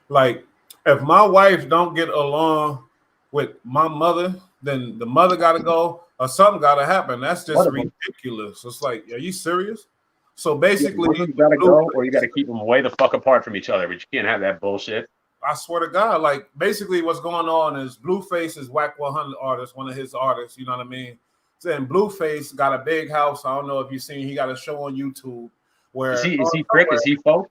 Like, if my wife don't get along with my mother, then the mother got to go or something got to happen. That's just What ridiculous. It's like, are you serious? So Yeah, basically, one of them's got to go, or you got to keep them way the fuck apart from each other. But you can't have that bullshit. I swear to God, like basically what's going on is Blueface is Whack 100 artist, one of his artists, you know what I mean? Saying Blueface got a big house. I don't know if you've seen, he got a show on YouTube Is where, he is he Crick? Is he folk?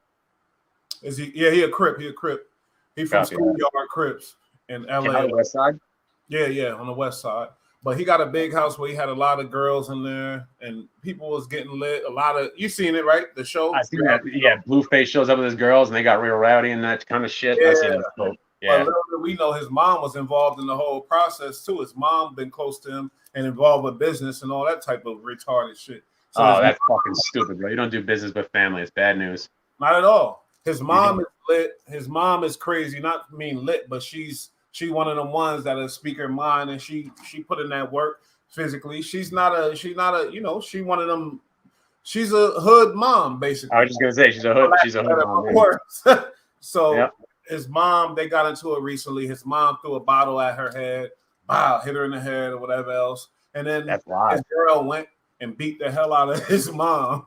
is he? Yeah, he a Crip. He a Crip. He from Copy that. Schoolyard Crips in Came LA. out of the West Side. Yeah, on the west side. But he got a big house where he had a lot of girls in there and people was getting lit. A lot of, you seen it, right? The show? I seen that. Yeah, Blueface shows up with his girls, and they got real rowdy and that kind of shit. Yeah. I seen that. But Yeah. little did we know his mom was involved in the whole process too. His mom been close to him and involved with business and all that type of retarded shit. So Oh, that's fucking stupid, bro. You don't do business with family. It's bad news. not at all. His mom is lit. His mom is crazy. Not mean lit, but she one of the ones that'll speak her mind, and she put in that work physically. She's not a she one of them. She's a hood mom basically. I was just gonna say she's a hood mom. So yep. His mom, they got into it recently. His mom threw a bottle at her head, hit her in the head or whatever else, and then his girl went and beat the hell out of his mom.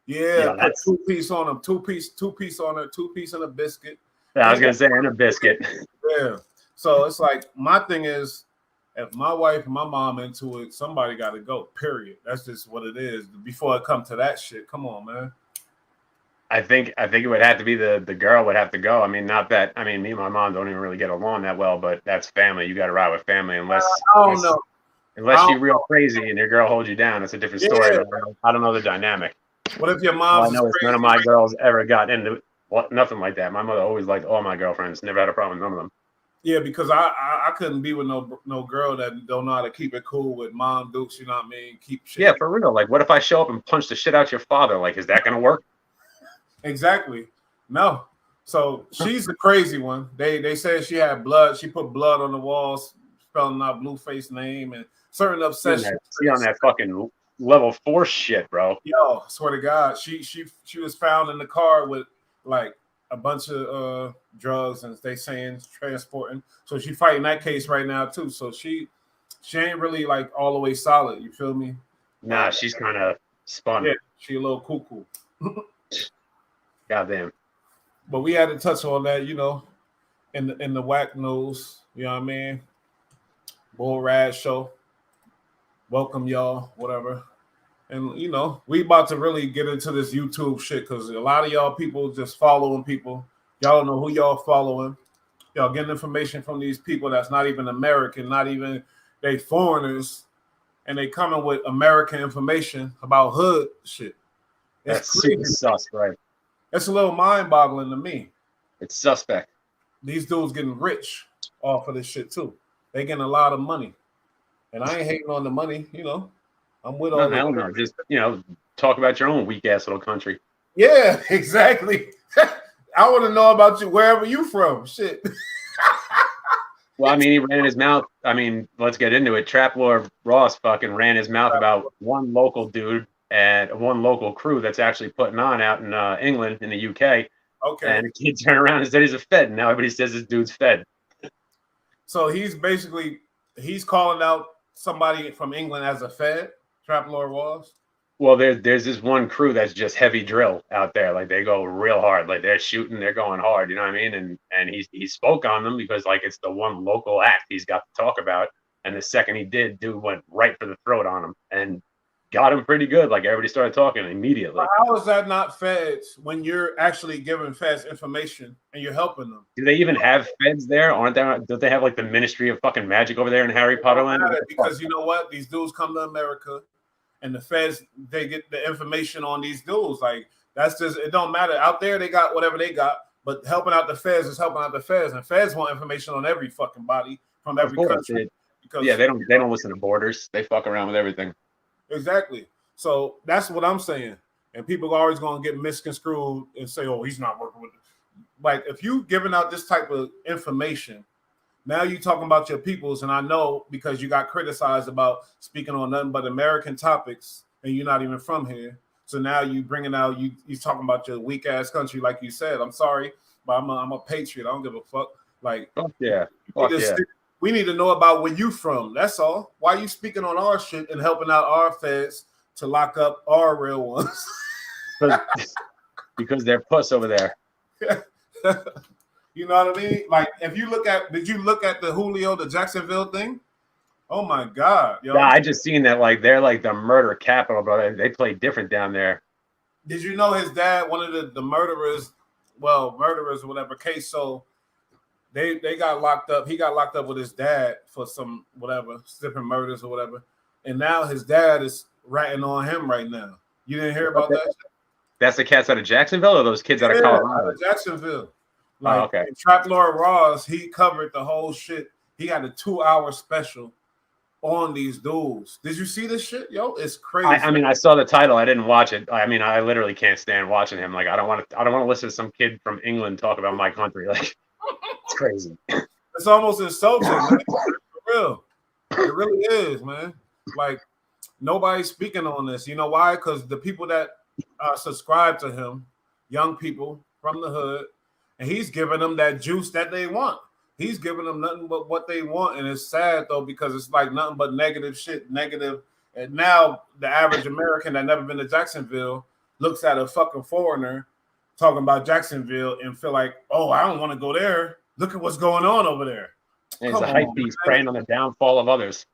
Yeah, that's 2-piece on him, 2-piece on her, 2-piece and a biscuit. Yeah, I was gonna say and a biscuit. Yeah. So it's like my thing is, if my wife and my mom into it, somebody got to go. Period. That's just what it is. Before it come to that shit, come on, man. I think it would have to be the girl would have to go. I mean, not that. I mean, me and my mom don't even really get along that well, but that's family. You got to ride with family unless you're real crazy and your girl holds you down. It's a different story. Yeah. I don't know the dynamic. What if your mom? I know is none of my girls ever got into nothing like that. My mother always liked all my girlfriends. Never had a problem with none of them. Yeah, because I couldn't be with no girl that don't know how to keep it cool with mom dukes. You know what I mean? Keep shit. Yeah, for real. Like, what if I show up and punch the shit out your father? Like, is that gonna work? Exactly. No. So she's the crazy one. They said she had blood. She put blood on the walls, spelling out Blueface name and certain obsessions. She on that fucking level 4 shit, bro. Yo, I swear to God, she was found in the car with like a bunch of drugs and they saying transporting. So she fighting that case right now too. So she ain't really like all the way solid. You feel me? Nah, she's kind of spun. Yeah, she a little cuckoo. Goddamn. But we had to touch on that, you know, in the whack news. You know what I mean? Bull Rad show. Welcome y'all, whatever. And you know, we about to really get into this YouTube shit because a lot of y'all people just following people. Y'all don't know who y'all following. Y'all getting information from these people that's not even American, not even they foreigners, and they coming with American information about hood shit. That's super sus, right? It's a little mind-boggling to me. It's suspect. These dudes getting rich off of this shit too. They getting a lot of money, and I ain't hating on the money. You know, I'm with all. No, no, just talk about your own weak ass little country. Yeah, exactly. I want to know about you wherever you from. Shit. Well, I mean, he ran his mouth. I mean, let's get into it. Trap Lord Ross fucking ran his mouth about one local dude and one local crew that's actually putting on out in England, in the UK. Okay. And the kid turned around and said he's a Fed. And now everybody says this dude's Fed. So he's calling out somebody from England as a Fed, Trap Lord Ross. Well, there's this one crew that's just heavy drill out there. Like they go real hard. Like they're shooting, they're going hard. You know what I mean? And he spoke on them because like it's the one local act he's got to talk about. And the second he did, dude went right for the throat on him and got him pretty good. Like everybody started talking immediately. But how is that not feds when you're actually giving feds information and you're helping them? Do they even have feds there? Aren't there? Don't they have like the Ministry of fucking Magic over there in Harry Potter land? Because you know what? These dudes come to America. And the feds, they get the information on these dudes. Like, that's just, it don't matter. Out there, they got whatever they got. But helping out the feds is helping out the feds. And feds want information on every fucking body from every country. Because they don't listen to borders. They fuck around with everything. Exactly. So that's what I'm saying. And people are always going to get misconstrued and say, oh, he's not working with it. Like, if you giving out this type of information, now you talking about your peoples, and I know because you got criticized about speaking on nothing but American topics, and you're not even from here. So now you bringing out you talking about your weak ass country, like you said. I'm sorry, but I'm a patriot. I don't give a fuck. Like, Fuck yeah. we Fuck yeah. we need to know about where you from. That's all. Why you speaking on our shit and helping out our feds to lock up our real ones? Because they're puss over there. You know what I mean? Like, if you look at, did you look at the Julio, the Jacksonville thing? Oh my God, yo! Yeah, I just seen that. Like, they're like the murder capital, bro. They play different down there. Did you know his dad, one of the murderers, murderers or whatever case? So they got locked up. He got locked up with his dad for some whatever different murders or whatever, and now his dad is ratting on him right now. You didn't hear about that? That's the cats out of Jacksonville, or those kids out of Colorado? Out of Jacksonville. Like, okay. Trap Lord Ross, he covered the whole shit. He had a 2-hour special on these dudes. Did you see this shit? Yo, it's crazy. I mean, I saw the title. I didn't watch it. I mean, I literally can't stand watching him. Like, I don't want to listen to some kid from England talk about my country. Like, it's crazy. It's almost insulting, man. For real. It really is, man. Like, nobody's speaking on this. You know why? Because the people that subscribe to him, young people from the hood, and he's giving them that juice that they want. He's giving them nothing but what they want. And it's sad, though, because it's like nothing but negative shit, negative. And now the average American that never been to Jacksonville looks at a fucking foreigner talking about Jacksonville and feel like, oh, I don't want to go there. Look at what's going on over there. It's a hype piece preying on the downfall of others.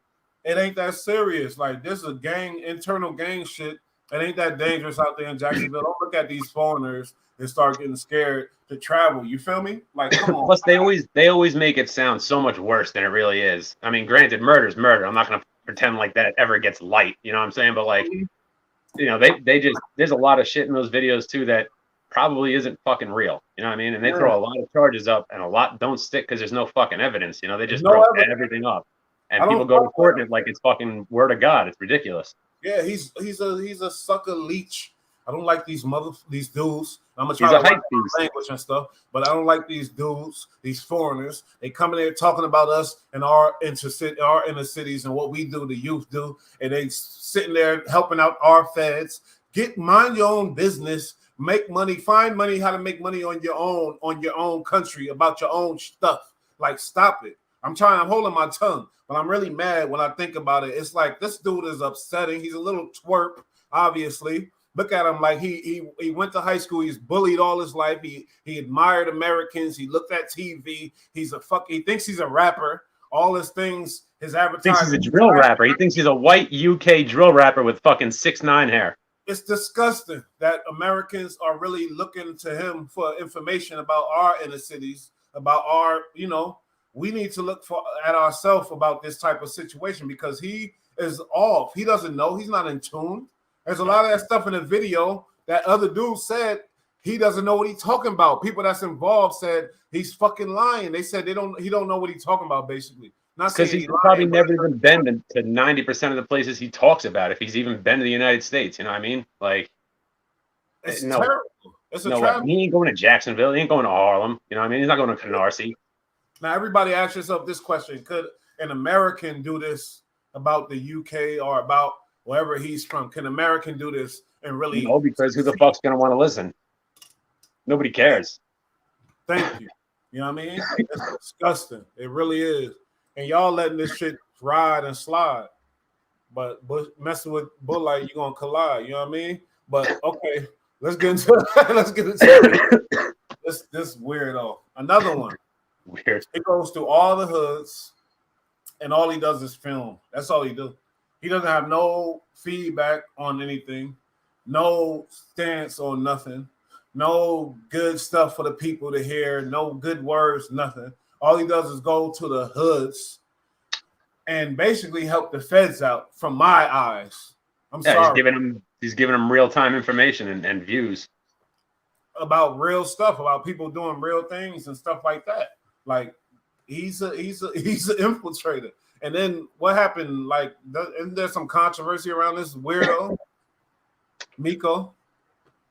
It ain't that serious. Like, this is internal gang shit. It ain't that dangerous out there in Jacksonville. Don't look at these foreigners and start getting scared to travel. You feel me? Like, come on. Plus, they always make it sound so much worse than it really is. I mean, granted, murder's murder. I'm not gonna pretend like that ever gets light. You know what I'm saying? But like, you know, they just, there's a lot of shit in those videos too that probably isn't fucking real. You know what I mean? And they throw a lot of charges up, and a lot don't stick because there's no fucking evidence. You know, they just throw everything up, and people go to court and like it's fucking word of God. It's ridiculous. Yeah, he's a sucker leech. I don't like these dudes. I'm gonna try to learn language and stuff, but I don't like these dudes, these foreigners. They come in there talking about us and our inner cities and what we do, the youth do, and they sitting there helping out our feds. Mind your own business, make money, find money, how to make money on your own country, about your own stuff. Like, stop it. I'm holding my tongue, but I'm really mad when I think about it. It's like this dude is upsetting. He's a little twerp, obviously. Look at him, like he went to high school. He's bullied all his life. He admired Americans. He looked at TV. He thinks he's a rapper. All his things, his advertising. Thinks he's a drill rapper. He thinks he's a white UK drill rapper with fucking 6ix9ine hair. It's disgusting that Americans are really looking to him for information about our inner cities, about our, you know, we need to look at ourselves about this type of situation because he is off. He doesn't know. He's not in tune. There's a lot of that stuff in the video that other dude said he doesn't know what he's talking about. People that's involved said he's fucking lying. They said he don't know what he's talking about, basically. Not because he's probably never even been to 90% of the places he talks about, if he's even been to the United States. You know what I mean? Like, it's terrible. It's a trap. He ain't going to Jacksonville. He ain't going to Harlem. You know what I mean? He's not going to Canarsie. Now, everybody ask yourself this question. Could an American do this about the UK or about wherever he's from? Can an American do this and really? No, because who the fuck's going to want to listen? Nobody cares. Thank you. You know what I mean? It's disgusting. It really is. And y'all letting this shit ride and slide. But messing with Bullite, you're going to collide. You know what I mean? But, okay, let's get into this weirdo. Another one. Weird. He goes through all the hoods, and all he does is film. That's all he do. He doesn't have no feedback on anything, no stance on nothing, no good stuff for the people to hear, no good words, nothing. All he does is go to the hoods and basically help the feds out, from my eyes. I'm sorry. He's giving them real-time information and views about real stuff, about people doing real things and stuff like that. Like, he's an infiltrator. And then what happened? Like, isn't there some controversy around this weirdo, Miko?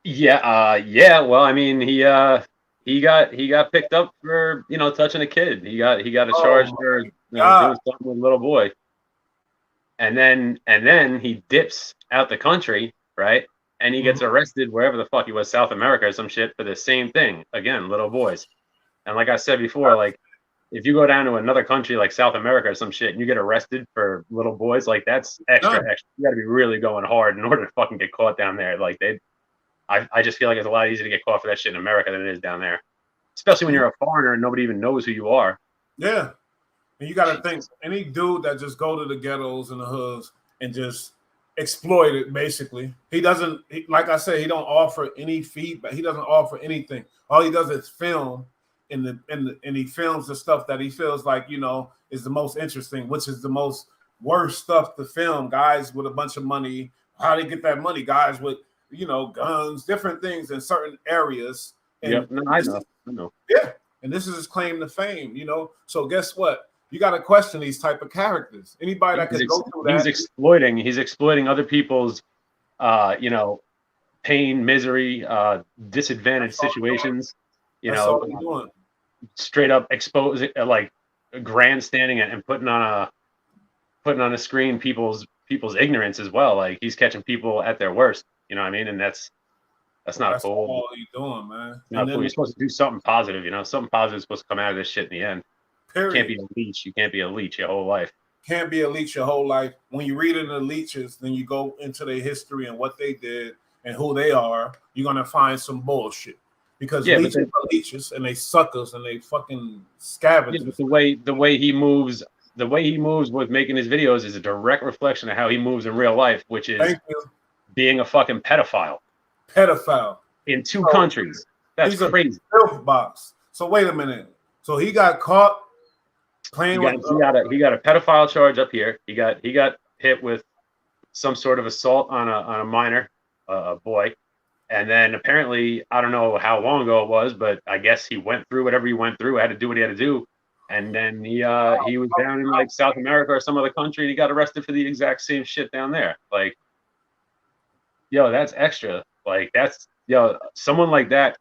Yeah. Well, I mean, he got picked up for, you know, touching a kid. He got a charge for doing something with a little boy. And then he dips out the country, right? and he gets arrested wherever the fuck he was, South America or some shit, for the same thing. Again, little boys. And like I said before, like if you go down to another country like South America or some shit and you get arrested for little boys, like that's extra. You got to be really going hard in order to fucking get caught down there. Like I just feel like it's a lot easier to get caught for that shit in America than it is down there, especially when you're a foreigner and nobody even knows who you are. Yeah, and you got to think any dude that just go to the ghettos and the hoods and just exploit it. Basically, he doesn't. Like I said, he don't offer any feedback. He doesn't offer anything. All he does is film. And he films the stuff that he feels like, you know, is the most interesting, which is the most worst stuff to film. Guys with a bunch of money, how they get that money? Guys with, you know, guns, different things in certain areas. And yep, no, I know. Yeah, and this is his claim to fame, you know. So guess what? You got to question these type of characters. Anybody that could go through that. He's exploiting other people's, you know, pain, misery, disadvantaged situations. You know, straight up exposing, like grandstanding and putting on a screen people's ignorance as well. Like he's catching people at their worst. You know what I mean? And that's not cool. All you doing, man. Not cool. You're supposed to do something positive. You know, something positive is supposed to come out of this shit in the end. Period. You can't be a leech. You can't be a leech your whole life. Can't be a leech your whole life. When you read in the leeches, then you go into their history and what they did and who they are. You're gonna find some bullshit. Because leeches are leeches and they suckers and they fucking scavengers. Yeah, but the way he moves with making his videos is a direct reflection of how he moves in real life, which is being a fucking pedophile. In two countries. That's crazy. Filth box. So wait a minute. So he got caught playing he got a pedophile charge up here. He got hit with some sort of assault on a minor, a boy. And then apparently, I don't know how long ago it was, but I guess he went through whatever he went through, had to do what he had to do. And then he was down in like South America or some other country and he got arrested for the exact same shit down there. Like, yo, that's extra. Like that's, yo, someone like that,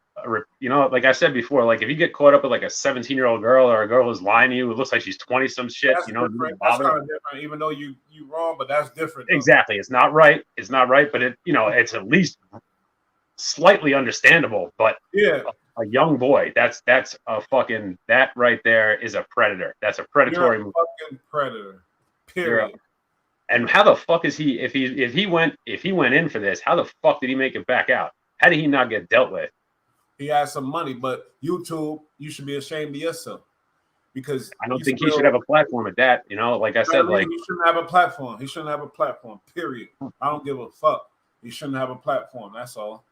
you know, like I said before, like if you get caught up with like a 17-year-old girl or a girl who's lying to you, it looks like she's 20 some shit, that's, you know, that's kind of different, even though you wrong, but that's different. Exactly. It's not right, but it, you know, it's at least slightly understandable. But yeah, a young boy, that's a fucking, that right there is a predator. That's a predatory movie. Fucking predator. Period. And how the fuck is he, if he went in for this, how the fuck did he make it back out? How did he not get dealt with? He has some money, but YouTube, you should be ashamed of yourself. Because I don't think he should have a platform at that, you know, like I said, like he shouldn't have a platform. He shouldn't have a platform, period. I don't give a fuck. He shouldn't have a platform. That's all.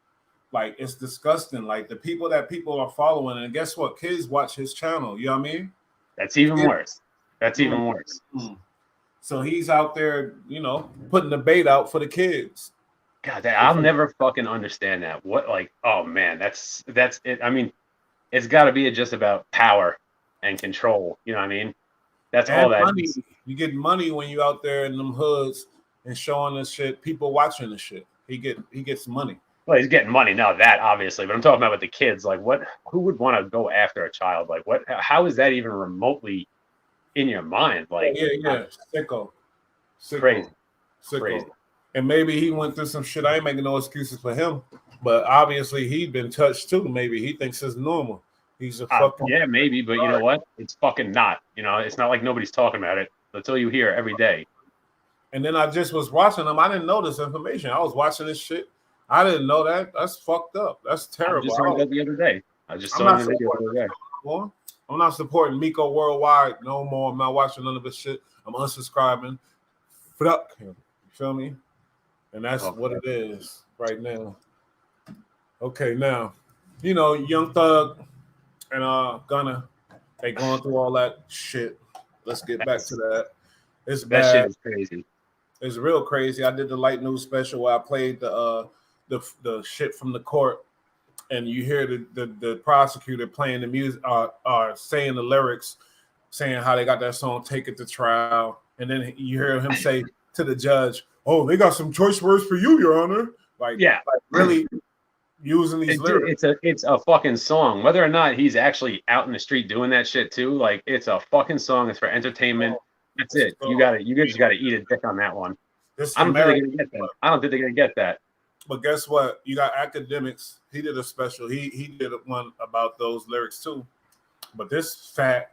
Like, it's disgusting. Like, the people that people are following, and guess what? Kids watch his channel. You know what I mean? That's even worse. That's even worse. So he's out there, you know, putting the bait out for the kids. God, I'll never fucking understand that. What, like, oh man, that's it. I mean, it's got to be just about power and control. You know what I mean? That's all that money. Is. You get money when you out there in them hoods and showing this shit. People watching the shit. He gets money. Well, he's getting money now, that obviously, but I'm talking about with the kids. Like, who would want to go after a child? Like, how is that even remotely in your mind? Like, yeah, sicko. Crazy. Crazy. And maybe he went through some shit. I ain't making no excuses for him, but obviously he'd been touched too. Maybe he thinks it's normal. He's a fucking yeah, maybe, but you know what? It's fucking not. You know, it's not like nobody's talking about it until you hear every day. And then I just was watching them. I didn't know this information. I was watching this shit. I didn't know that. That's fucked up. That's terrible. I just heard that the other day. I just saw it in the video the other day. I'm not supporting Miko Worldwide no more. I'm not watching none of his shit. I'm unsubscribing. Fuck him. You feel me? And that's what it is right now. Okay, now, you know, Young Thug and Gunna, they going through all that shit. Let's get back to that. It's bad. That shit is crazy. It's real crazy. I did the Light News special where I played the shit from the court, and you hear the prosecutor playing the music, saying the lyrics, saying how they got that song "Take It to Trial," and then you hear him say to the judge, "Oh, they got some choice words for you, Your Honor." Like, really using these lyrics. It's a fucking song. Whether or not he's actually out in the street doing that shit too, like it's a fucking song. It's for entertainment. That's it. You just gotta eat a dick on that one. I don't think they're gonna get that. But guess what? You got Academics. He did a special. He did one about those lyrics too. But this fat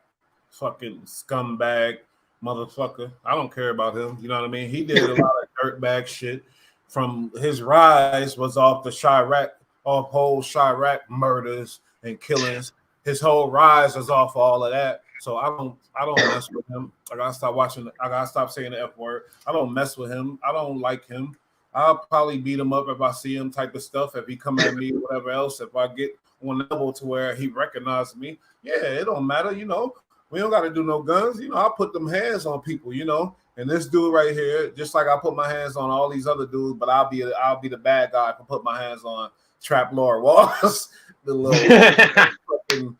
fucking scumbag motherfucker, I don't care about him. You know what I mean? He did a lot of dirtbag shit. From his rise was off the Chirac, off whole Chirac murders and killings. His whole rise was off all of that. So I don't mess with him. I gotta stop watching. I gotta stop saying the F word. I don't mess with him. I don't like him. I'll probably beat him up if I see him, type of stuff. If he come at me, whatever else. If I get on level to where he recognizes me, yeah, it don't matter. You know, we don't got to do no guns. You know, I'll put them hands on people. You know, and this dude right here, just like I put my hands on all these other dudes, but I'll be the bad guy for put my hands on Trap Lord Walls, the little fucking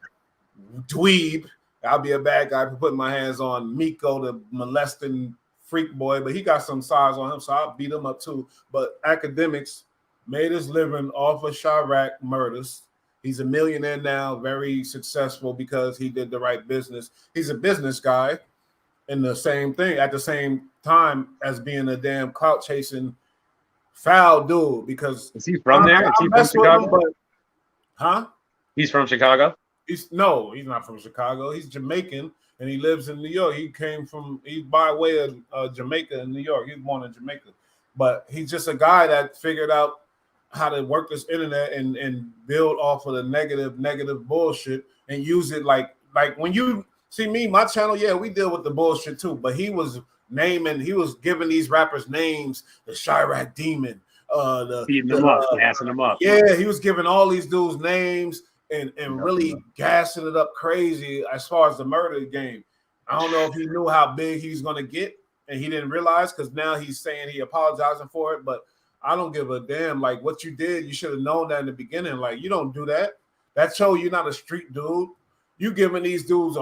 dweeb. I'll be a bad guy for putting my hands on Miko, the molesting freak boy, but he got some size on him, so I'll beat him up too. But Academics made his living off of Chirac murders. He's a millionaire now, very successful because he did the right business. He's a business guy, and the same thing at the same time as being a damn clout chasing foul dude. Because is he from there? Is he from Chicago? Huh? He's from Chicago? He's not from Chicago. He's Jamaican. And he lives in New York. He's by way of Jamaica and New York. He was born in Jamaica. But he's just a guy that figured out how to work this internet and build off of the negative bullshit and use it like when you see me, my channel, yeah, we deal with the bullshit too. But he was giving these rappers names, the Chirac Demon, beating them up, gassing them up. Yeah, he was giving all these dudes names. And really gassing it up crazy as far as the murder game. I don't know if he knew how big he's going to get, and he didn't realize because now he's saying he apologizing for it. But I don't give a damn. Like what you did, you should have known that in the beginning. Like you don't do that. That show you're not a street dude. You giving these dudes,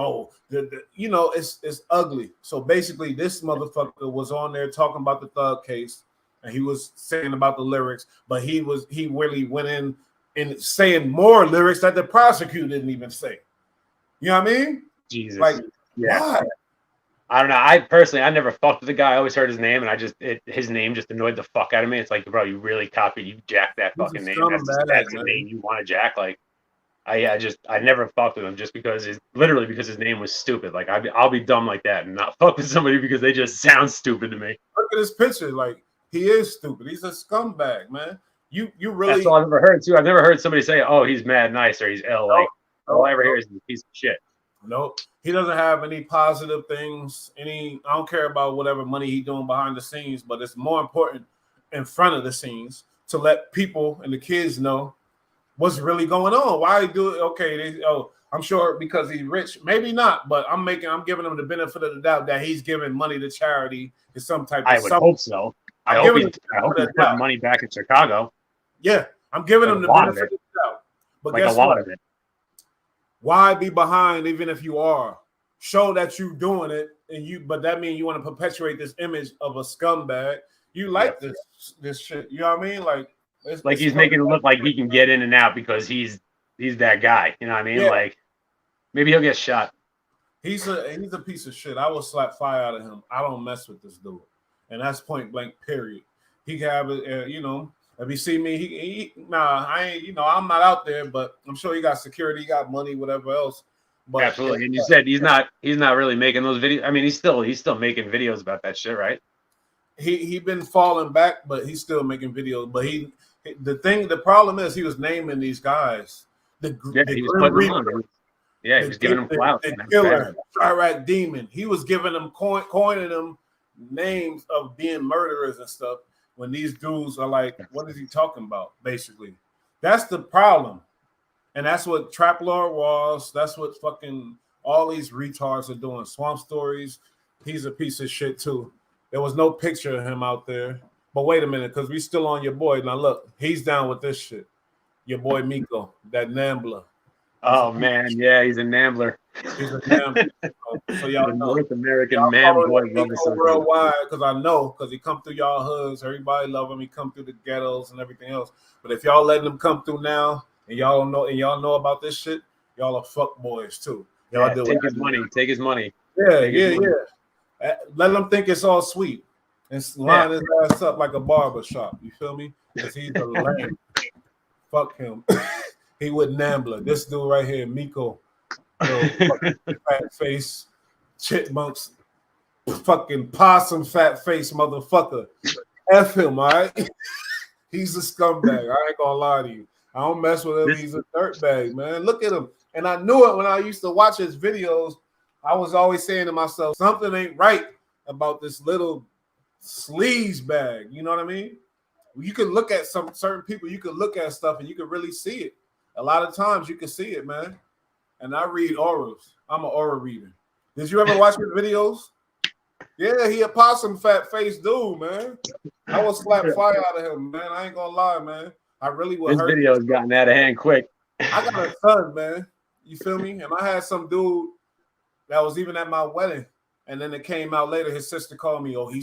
it's ugly. So basically, this motherfucker was on there talking about the thug case, and he was saying about the lyrics, but he really went in and saying more lyrics that the prosecutor didn't even say. You know what I mean? Jesus. Like, yeah. Why? I don't know. I never fucked with the guy. I always heard his name, and his name just annoyed the fuck out of me. It's like, bro, you really copied, you jacked that fucking name. That's the name you want to jack. Like, I never fucked with him just because his name was stupid. Like, I'll be dumb like that and not fuck with somebody because they just sound stupid to me. Look at his picture. Like, he is stupid. He's a scumbag, man. You really. That's all I've ever heard too. I've never heard somebody say, "Oh, he's mad nice" or "He's ill." Like all I ever hear is he's a piece of shit. Nope. He doesn't have any positive things. I don't care about whatever money he's doing behind the scenes, but it's more important in front of the scenes to let people and the kids know what's really going on. Why he do it? Okay, I'm sure because he's rich. Maybe not, but I'm giving him the benefit of the doubt that he's giving money to charity in some type of. I would hope so. I hope he's putting money back in Chicago. Yeah, I'm giving him the benefit of the doubt. But like guess a lot what? of it. Why be behind even if you are? Show that you're doing it, but that means you want to perpetuate this image of a scumbag. You like this shit. You know what I mean? Like he's making it look like he can get in and out because he's that guy. You know what I mean? Yeah. Like maybe he'll get shot. He's a piece of shit. I will slap fire out of him. I don't mess with this dude. And that's point blank, period. He can have it, if you see me, I ain't, I'm not out there, but I'm sure he got security, he got money, whatever else. But absolutely. And you said he's not really making those videos. I mean, he's still making videos about that shit, right? He been falling back, but he's still making videos. But the problem is he was naming these guys. He was putting them on. Yeah, he was giving them clout. The killer, Chirac Demon. He was giving them coining them names of being murderers and stuff when these dudes are like, what is he talking about? Basically, that's the problem, and that's what Trap Lord was. That's what fucking all these retards are doing. Swamp Stories. He's a piece of shit too. There was no picture of him out there. But wait a minute, because we still on your boy. Now look, he's down with this shit. Your boy Miko, that Nambler. Oh man, yeah, he's a Nambler. He's a Nambler. So y'all know. North American man boy worldwide, because he come through y'all hoods. Everybody love him. He come through the ghettos and everything else. But if y'all letting him come through now, and y'all know about this shit, y'all are fuck boys too. Y'all take his money. Take his money. Yeah. Let them think it's all sweet and line his ass up like a barber shop. You feel me? because he's a lame. Fuck him. He with Nambler. This dude right here, Miko, little fucking fat face, chipmunks, fucking possum fat face motherfucker. F him, all right? He's a scumbag. I ain't gonna lie to you. I don't mess with him. He's a dirtbag, man. Look at him. And I knew it when I used to watch his videos. I was always saying to myself, something ain't right about this little sleaze bag. You know what I mean? You can look at some certain people, you can look at stuff and you can really see it. A lot of times you can see it, man. And I read auras. I'm an aura reader. Did you ever watch his videos? Yeah, he a possum fat face dude, man. I will slap fire out of him, man. I ain't gonna lie, man. I really would This hurt. video has gotten out of hand quick. I got a son, man. You feel me? And I had some dude that was even at my wedding. And then it came out later. His sister called me, oh, he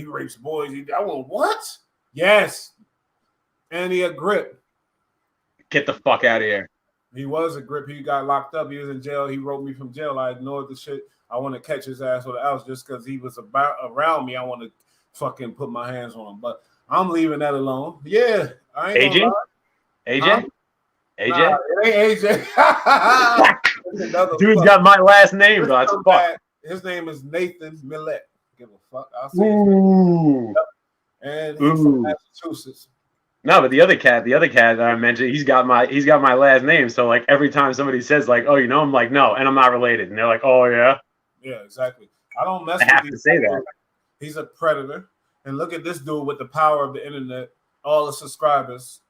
rapes boys. I went, what? Yes. And he a grip. Get the fuck out of here. He was a grip. He got locked up. He was in jail. He wrote me from jail. I ignored the shit. I want to catch his ass with an ounce just because he was around me. I want to fucking put my hands on him. But I'm leaving that alone. Yeah. I ain't AJ? AJ? Huh? AJ? Nah, it ain't AJ. Dude's got my last name, though. That's fuck. His name is Nathan Millette. Give a fuck. I'll say Ooh. And he's from Massachusetts. No, but the other cat that I mentioned, he's got my last name. So like every time somebody says like, oh, you know, I'm like, no, and I'm not related. And they're like, oh yeah. Yeah, exactly. I don't mess I have to say that. He's a predator. And look at this dude with the power of the internet, all the subscribers,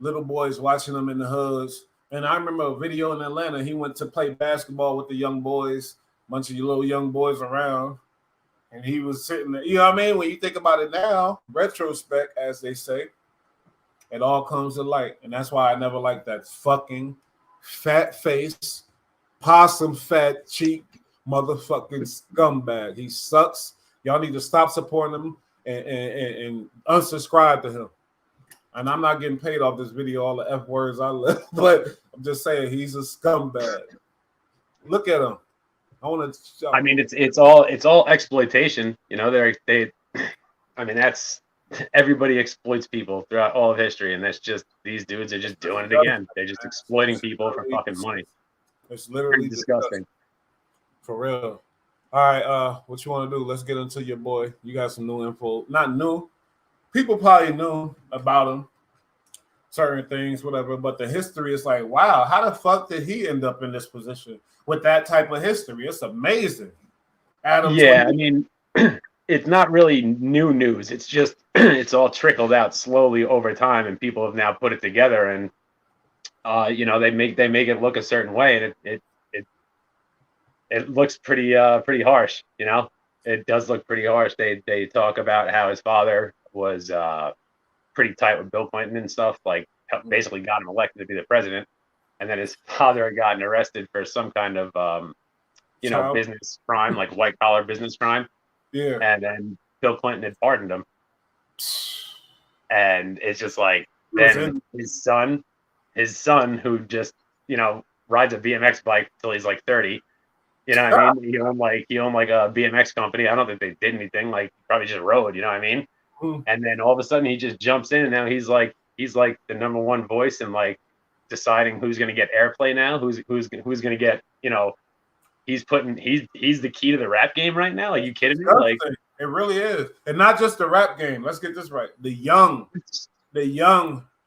little boys watching him in the hoods. And I remember a video in Atlanta. He went to play basketball with the young boys, bunch of little young boys around. And he was sitting there. You know what I mean? When you think about it now, retrospect, as they say, it all comes to light. And that's why I never liked that fucking fat face, possum fat cheek, motherfucking scumbag. He sucks. Y'all need to stop supporting him and unsubscribe to him. And I'm not getting paid off this video, all the F words I left, but I'm just saying he's a scumbag. Look at him. I mean, it's all exploitation. You know, I mean, that's everybody exploits people throughout all of history, and that's just these dudes are just doing it again. They're just exploiting people for fucking money. It's literally disgusting. For real. All right, what you want to do? Let's get into your boy. You got some new info. Not new. People probably knew about him, certain things, whatever. But the history is like, wow, how the fuck did he end up in this position with that type of history? It's amazing. Adam. Yeah, I mean, it's not really new news. It's just it's all trickled out slowly over time, and people have now put it together, and you know, they make it look a certain way, and it looks pretty harsh. You know, it does look pretty harsh. They talk about how his father was pretty tight with Bill Clinton and stuff, like basically got him elected to be the president, and then his father had gotten arrested for some kind of you know, business crime, like white collar business crime. Yeah. And then Bill Clinton had pardoned him. And it's just like, then his son, who just, you know, rides a BMX bike till he's like 30. You know what I mean? He owned like a BMX company. I don't think they did anything. Like, probably just rode. You know what I mean? And then all of a sudden he just jumps in, and now he's like the number one voice, and like deciding who's going to get airplay now, who's going to get, you know, he's the key to the rap game right now. Are you kidding me? Like, it really is. And not just the rap game. Let's get this right. The young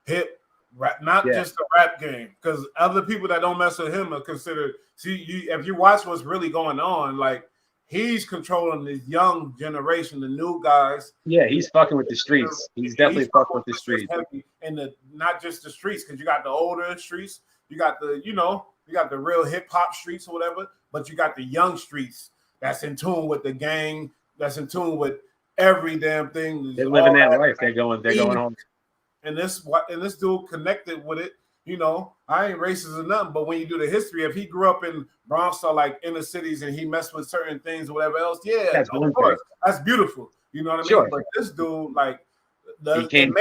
hip rap, not just the rap game. Because other people that don't mess with him are considered. See, if you watch what's really going on, like, he's controlling the young generation, the new guys. Yeah, he's fucking with the streets. He's definitely fucking with the streets. And not just the streets, because you got the older streets, you got the, you know, you got the real hip hop streets or whatever, but you got the young streets that's in tune with the gang, that's in tune with every damn thing. They're living that life. They're going home. And this dude connected with it. You know, I ain't racist or nothing, but when you do the history, if he grew up in Bronx or like inner cities and he messed with certain things or whatever else, yeah, of course, that's beautiful. You know what I mean? But this dude, like, he came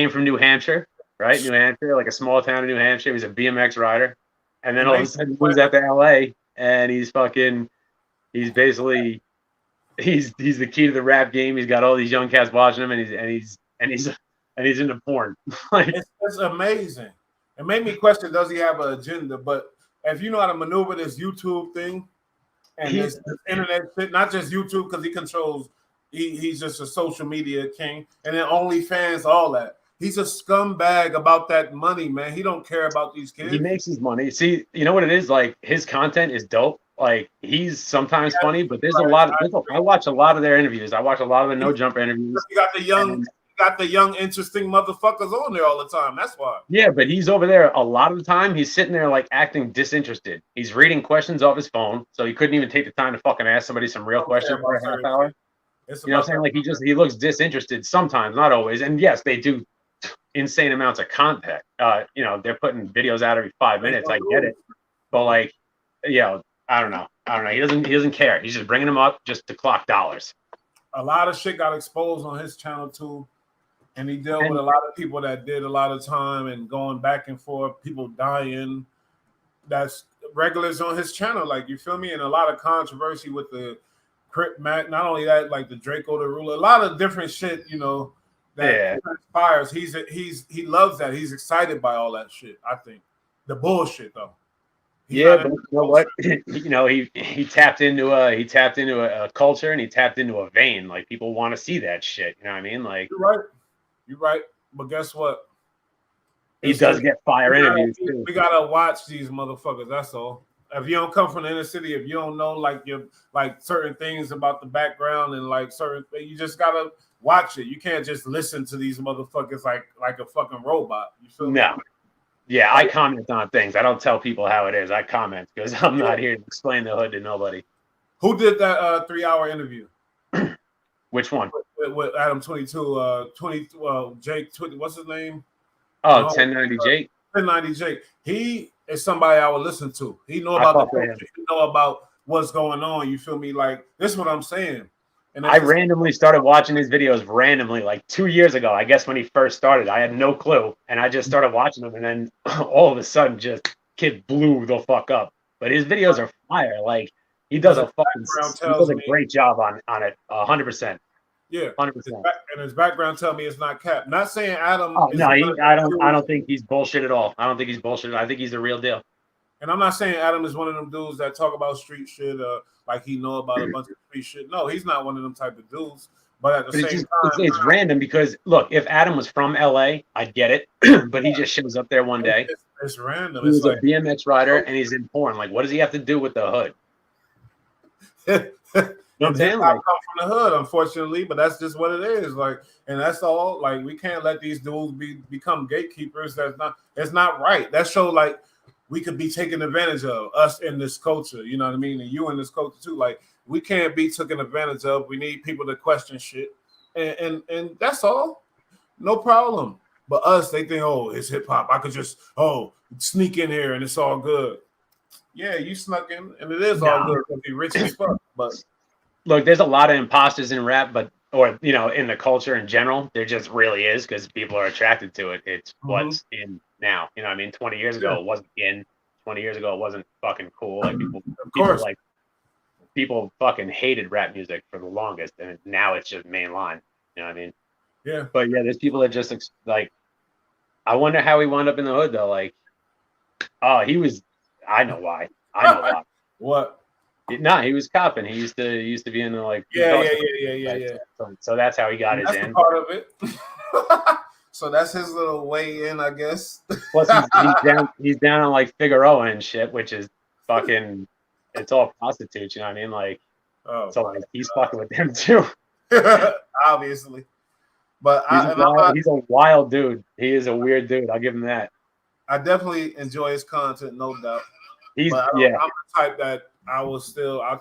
from New Hampshire, right? New Hampshire, like a small town in New Hampshire. He was a BMX rider, and then all of a sudden he moves out to LA, and he's the key to the rap game. He's got all these young cats watching him, and he's and he's into porn. Like, it's amazing. It made me question: does he have an agenda? But if you know how to maneuver this YouTube thing and this internet shit, not just YouTube because he controls. He's just a social media king, and then OnlyFans, all that. He's a scumbag about that money, man. He don't care about these kids. he makes his money. See, you know what it is? Like, his content is dope. Like, he's sometimes funny, but there's a lot of I watch a lot of their interviews. I watch a lot of the No Jumper interviews. You got the young, interesting motherfuckers on there all the time. That's why. Yeah, but he's over there a lot of the time. He's sitting there like acting disinterested. He's reading questions off his phone, so he couldn't even take the time to fucking ask somebody some real questions for a half hour. You know what I'm saying? Like, he looks disinterested sometimes, not always. And yes, they do insane amounts of content. You know, they're putting videos out every 5 minutes. I get it, but like, you know, I don't know. He doesn't care. He's just bringing them up just to clock dollars. A lot of shit got exposed on his channel too, and he dealt with a lot of people that did a lot of time and going back and forth. People dying. That's regulars on his channel. Like, you feel me? And a lot of controversy with the Crip Mac. Not only that, like the Draco the Ruler. A lot of different shit. You know. That inspires. He loves that. He's excited by all that shit. I think the bullshit though. But you know what? You know, he tapped into a culture, and he tapped into a vein. Like, people want to see that shit. You know what I mean? Like, you're right. But guess what? He does get fire interviews too. We gotta watch these motherfuckers. That's all. If you don't come from the inner city, if you don't know like certain things about the background and like certain things, you just gotta watch it. You can't just listen to these motherfuckers like a fucking robot. You feel me? No. Yeah, I comment on things. I don't tell people how it is. I comment because I'm not here to explain the hood to nobody. Who did that 3-hour interview? Which one? With Adam 22, Jake, what's his name? Oh, 1090 Jake. 1090 Jake. He is somebody I would listen to. He know about he know about what's going on. You feel me? Like, this is what I'm saying. And I randomly started watching his videos randomly, like 2 years ago. I guess when he first started, I had no clue, and I just started watching them, and then all of a sudden, just kid blew the fuck up. But his videos are fire. Like, he does a great job on it, 100%. Yeah, 100%. And his background tell me it's not cap. Not saying Adam. Oh, no, I don't think he's bullshit at all. I don't think he's bullshit. I think he's the real deal. And I'm not saying Adam is one of them dudes that talk about street shit, like he know about a bunch of street shit. No, he's not one of them type of dudes. But at the same time, it's random because look, if Adam was from LA, I'd get it. But he just shows up there one day. It's random. He's like a BMX rider and he's in porn. Like, what does he have to do with the hood? You know what I'm saying? I come from the hood, unfortunately, but that's just what it is. Like, and that's all. Like, we can't let these dudes become gatekeepers. It's not right. That show like we could be taken advantage of, us in this culture. You know what I mean? And you in this culture too. Like, we can't be taken advantage of. We need people to question shit, and that's all. No problem. But us, they think, oh, it's hip hop. I could just sneak in here and it's all good. Yeah, you snuck in, and it is all good because you're rich as fuck. But look, there's a lot of imposters in rap, or in the culture in general. There just really is because people are attracted to it. It's what's in now. You know what I mean? 20 years ago, it wasn't in. 20 years ago, it wasn't fucking cool. Like people fucking hated rap music for the longest, and now it's just mainline. You know what I mean? Yeah. But yeah, there's people that just like. I wonder how he wound up in the hood though. Like, he was. I know why. What? No, he was copping. He used to be in the like. Yeah. So that's how he got his in. Part of it. So that's his little way in, I guess. Plus, he's down on like Figueroa and shit, which is fucking. It's all prostitutes, you know what I mean? Like, so like he's fucking with them too. Obviously, but he's a wild dude. He is a weird dude. I'll give him that. I definitely enjoy his content, no doubt. I'm the type that I'll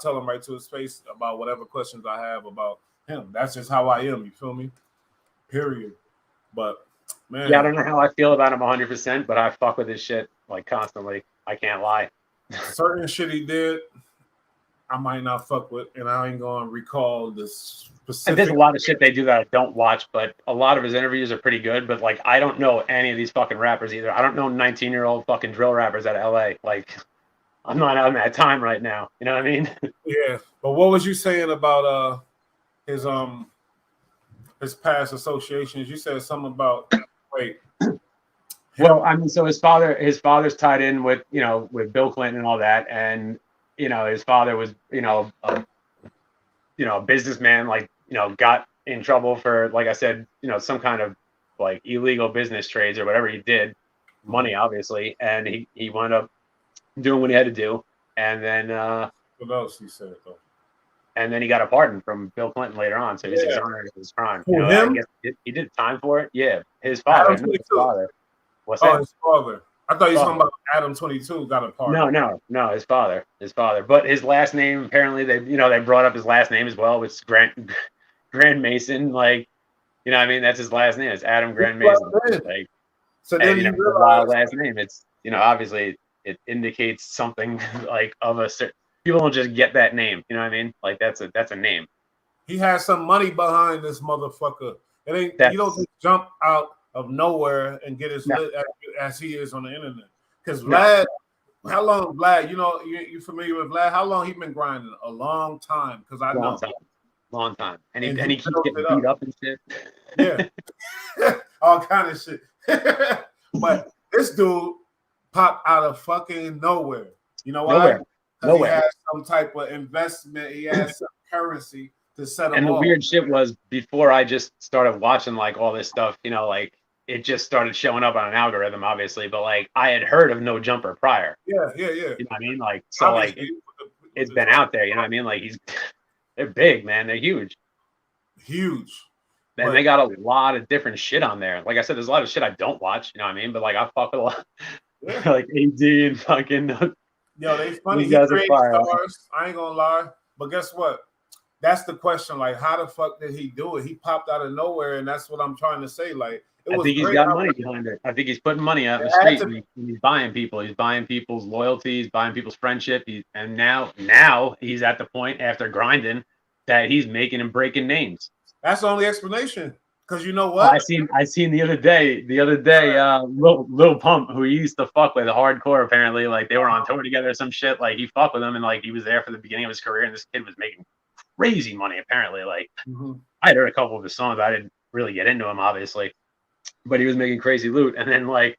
tell him right to his face about whatever questions I have about him. That's just how I am. You feel me? Period. But man, I don't know how I feel about him 100%, but I fuck with his shit like constantly. I can't lie. Certain shit he did, I might not fuck with, and I ain't gonna recall the specific. And there's a lot of shit they do that I don't watch, but a lot of his interviews are pretty good. But like, I don't know any of these fucking rappers either. I don't know 19-year-old fucking drill rappers out of LA. Like, I'm not on that time right now. You know what I mean? Yeah. But what was you saying about his his past associations. You said something about wait. Well, I mean, so his father's tied in with, you know, with Bill Clinton and all that, and you know, his father was, you know, a businessman, like, you know, got in trouble for, like I said, you know, some kind of like illegal business trades or whatever he did, money obviously, and he wound up doing what he had to do, and then what else he said though? And then he got a pardon from Bill Clinton later on, so he was exonerated of his crime. You Who, know, I him? guess he did time for it. Yeah, his Adam father. 22. His father. What's Oh, that? his father. I thought you were talking Father. about Adam 22 got a pardon. No, his father. His father. But his last name, apparently, they brought up his last name as well, which is Grand Mason. Like, you know what I mean? That's his last name. It's Adam Grand Mason. Like, So and then you know, you it's a wild realize, last name. It's, you know, obviously it indicates something like of a certain. People don't just get that name. You know what I mean? Like that's a name. he has some money behind this motherfucker. It ain't you don't just jump out of nowhere and get as lit as he is on the internet. Because Vlad, how long Vlad? You know, you familiar with Vlad? How long he been grinding? A long time. Because I know, long time, and he keeps getting beat up and shit. Yeah, all kind of shit. But this dude popped out of fucking nowhere. You know why? Because he has some type of investment. He has some currency to set him And the off. weird shit was, before I just started watching like all this stuff, you know, like it just started showing up on an algorithm, obviously, but like I had heard of No Jumper prior. Yeah. You know what I mean? Like, so obviously, like it's been out there, you know what I mean? Like they're big, man. They're huge. And they got a lot of different shit on there. Like I said, there's a lot of shit I don't watch, you know what I mean? But like I fuck with a lot, like AD and fucking. Yo, they funny. He created stars. I ain't gonna lie. But guess what? That's the question. Like, how the fuck did he do it? He popped out of nowhere, and that's what I'm trying to say. Like, I think he's got money behind it. I think he's putting money out in the street. And he's buying people. He's buying people's loyalty. He's buying people's friendship. And now he's at the point, after grinding, that he's making and breaking names. That's the only explanation. Because you know what? I seen the other day, Lil Pump, who he used to fuck with hardcore, apparently, like they were on tour together or some shit. Like he fucked with him, and like he was there for the beginning of his career, and this kid was making crazy money, apparently. Like I had heard a couple of his songs. I didn't really get into him, obviously, but he was making crazy loot. And then like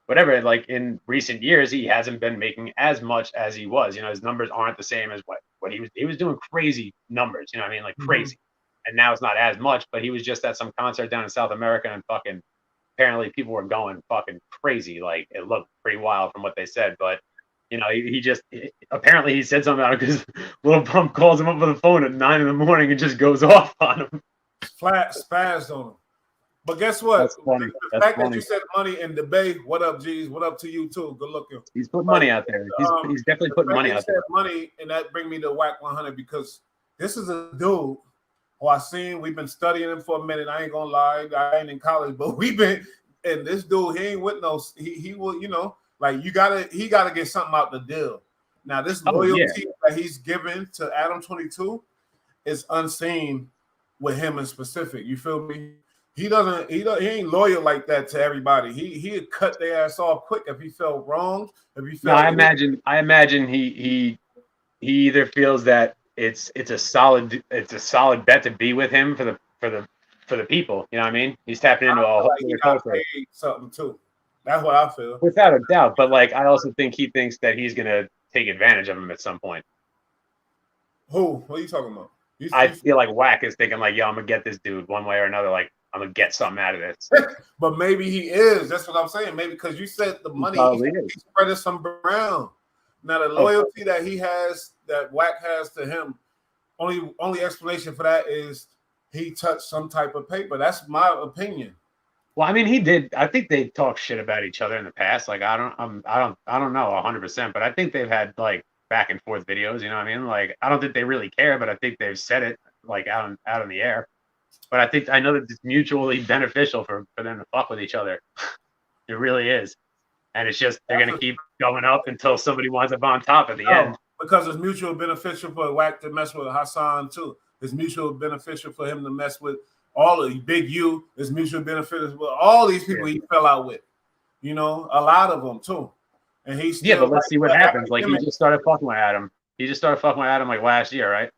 whatever, like in recent years, he hasn't been making as much as he was. You know, his numbers aren't the same as what he was doing crazy numbers. You know what I mean? Like crazy. And now it's not as much, but he was just at some concert down in South America, and fucking apparently people were going fucking crazy. Like it looked pretty wild from what they said, but you know, apparently he said something about it because Lil Pump calls him up on the phone at 9 a.m. and just goes off on him. Flat spazzed on him. But guess what? The fact that you said money in debate, what up, G's? What up to you too? Good looking. He's putting money out there. He's definitely putting money out there. Money, and that bring me to Whack 100, because this is a dude who I seen. We've been studying him for a minute. I ain't gonna lie, I ain't in college, but we've been. And this dude, he ain't with no. He will, you know, like he gotta get something out the deal. Now this loyalty that he's given to Adam 22 is unseen with him in specific. You feel me? He ain't loyal like that to everybody. He'd cut their ass off quick if he felt wronged. If he felt. No, I imagine he either feels that it's a solid bet to be with him for the people. You know what I mean? He's tapping into a whole new culture. Something too. That's what I feel. Without a doubt. But like, I also think he thinks that he's gonna take advantage of him at some point. Who? What are you talking about? I feel like Whack is thinking like, yo, I'm gonna get this dude one way or another. Like, I'm gonna get something out of this. But maybe he is. That's what I'm saying. Maybe because you said the money, he spread some around. Now the loyalty that he has, that Whack has to him, only explanation for that is he touched some type of paper. That's my opinion. Well, I mean, he did. I think they talked shit about each other in the past. Like, I don't know 100%, but I think they've had like back and forth videos. You know what I mean? Like, I don't think they really care, but I think they've said it like out in the air. But I know that it's mutually beneficial for them to fuck with each other. It really is. And it's just, they're going to keep going up until somebody winds up on top at the end. Because it's mutual beneficial for Whack to mess with Hassan too. It's mutual beneficial for him to mess with all of Big U. It's mutual beneficial with all these people he fell out with. You know, a lot of them too. And he's still, but let's see what happens. Like, he just started fucking with Adam. Like last year, right?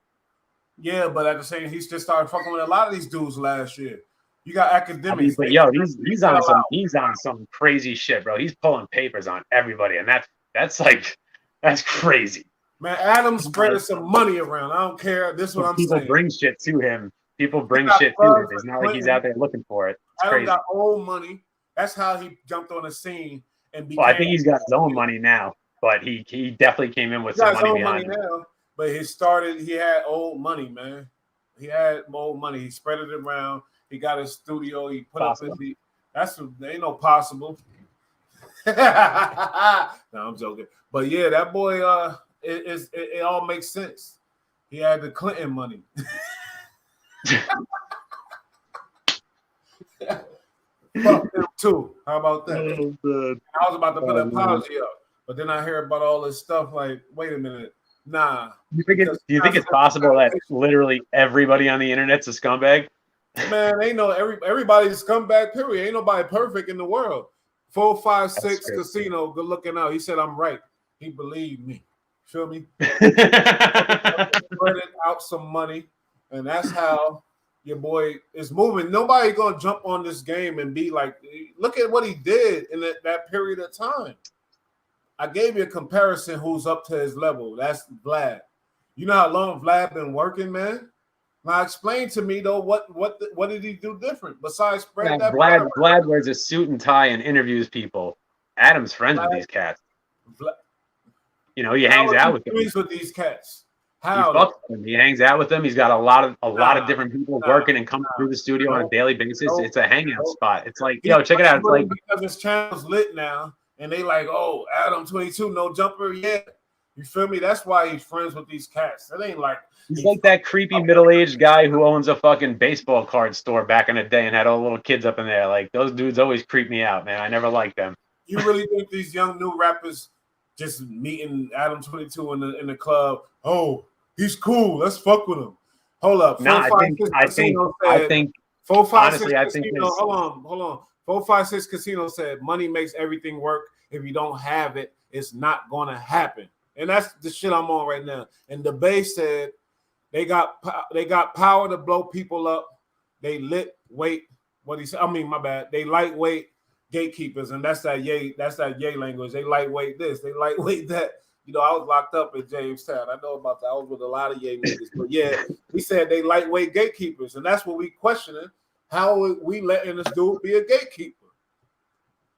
Yeah, but at the same, he's just started fucking with a lot of these dudes last year. You got academics. But yo, he's on some crazy shit, bro. He's pulling papers on everybody, and that's crazy. Man, Adam's spreading some money around. I don't care. This is what I'm People saying. bring shit to him. People bring shit to him. It's not like he's out there looking for it. It's Adam crazy. got old money. That's how he jumped on the scene and became. Well, I think he's got his own money now, but he definitely came in with some money behind him. Now, but he had old money, man. He had old money. He spread it around. He got his studio. He put up his. Ain't no possible. No, I'm joking. But yeah, that boy. It all makes sense. He had the Clinton money. Fuck them too. How about that? I was about to put an apology up, but then I hear about all this stuff. Like, wait a minute, nah. Do you think it's possible that literally everybody on the internet's a scumbag? Man, ain't no everybody's a scumbag. Period. Ain't nobody perfect in the world. 456 Casino, good looking out. He said I'm right. He believed me. Feel me? Spreading out some money, and that's how your boy is moving. Nobody gonna jump on this game and be like, look at what he did in that period of time. I gave you a comparison who's up to his level. That's Vlad. You know how long Vlad been working, man? Now explain to me though what did he do different besides spread that? Vlad wears a suit and tie and interviews people. Adam's friends with these cats. You know, he hangs out with them. With these cats. He hangs out with them. He's got a lot of different people working and coming through the studio on a daily basis. It's a hangout spot. It's like, yo, check it out. It's like because his channel's lit now, and they like, oh, Adam 22, no jumper yet. You feel me? That's why he's friends with these cats. That ain't like he's like that creepy middle-aged guy who owns a fucking baseball card store back in the day and had all the little kids up in there. Like those dudes always creep me out, man. I never liked them. You really think these young new rappers just meeting Adam 22 in the club? Oh, he's cool. Let's fuck with him. Hold up. No, I think 456 Casino. Hold on. 456 Casino said money makes everything work. If you don't have it, it's not gonna happen. And that's the shit I'm on right now. And the base said they got power to blow people up. They lit weight. What he said? I mean, my bad. They lightweight gatekeepers, and that's that yay language. They lightweight this. They lightweight that. You know, I was locked up in Jamestown. I know about that. I was with a lot of yay niggas. But yeah, he said they lightweight gatekeepers, and that's what we questioning. How are we letting this dude be a gatekeeper?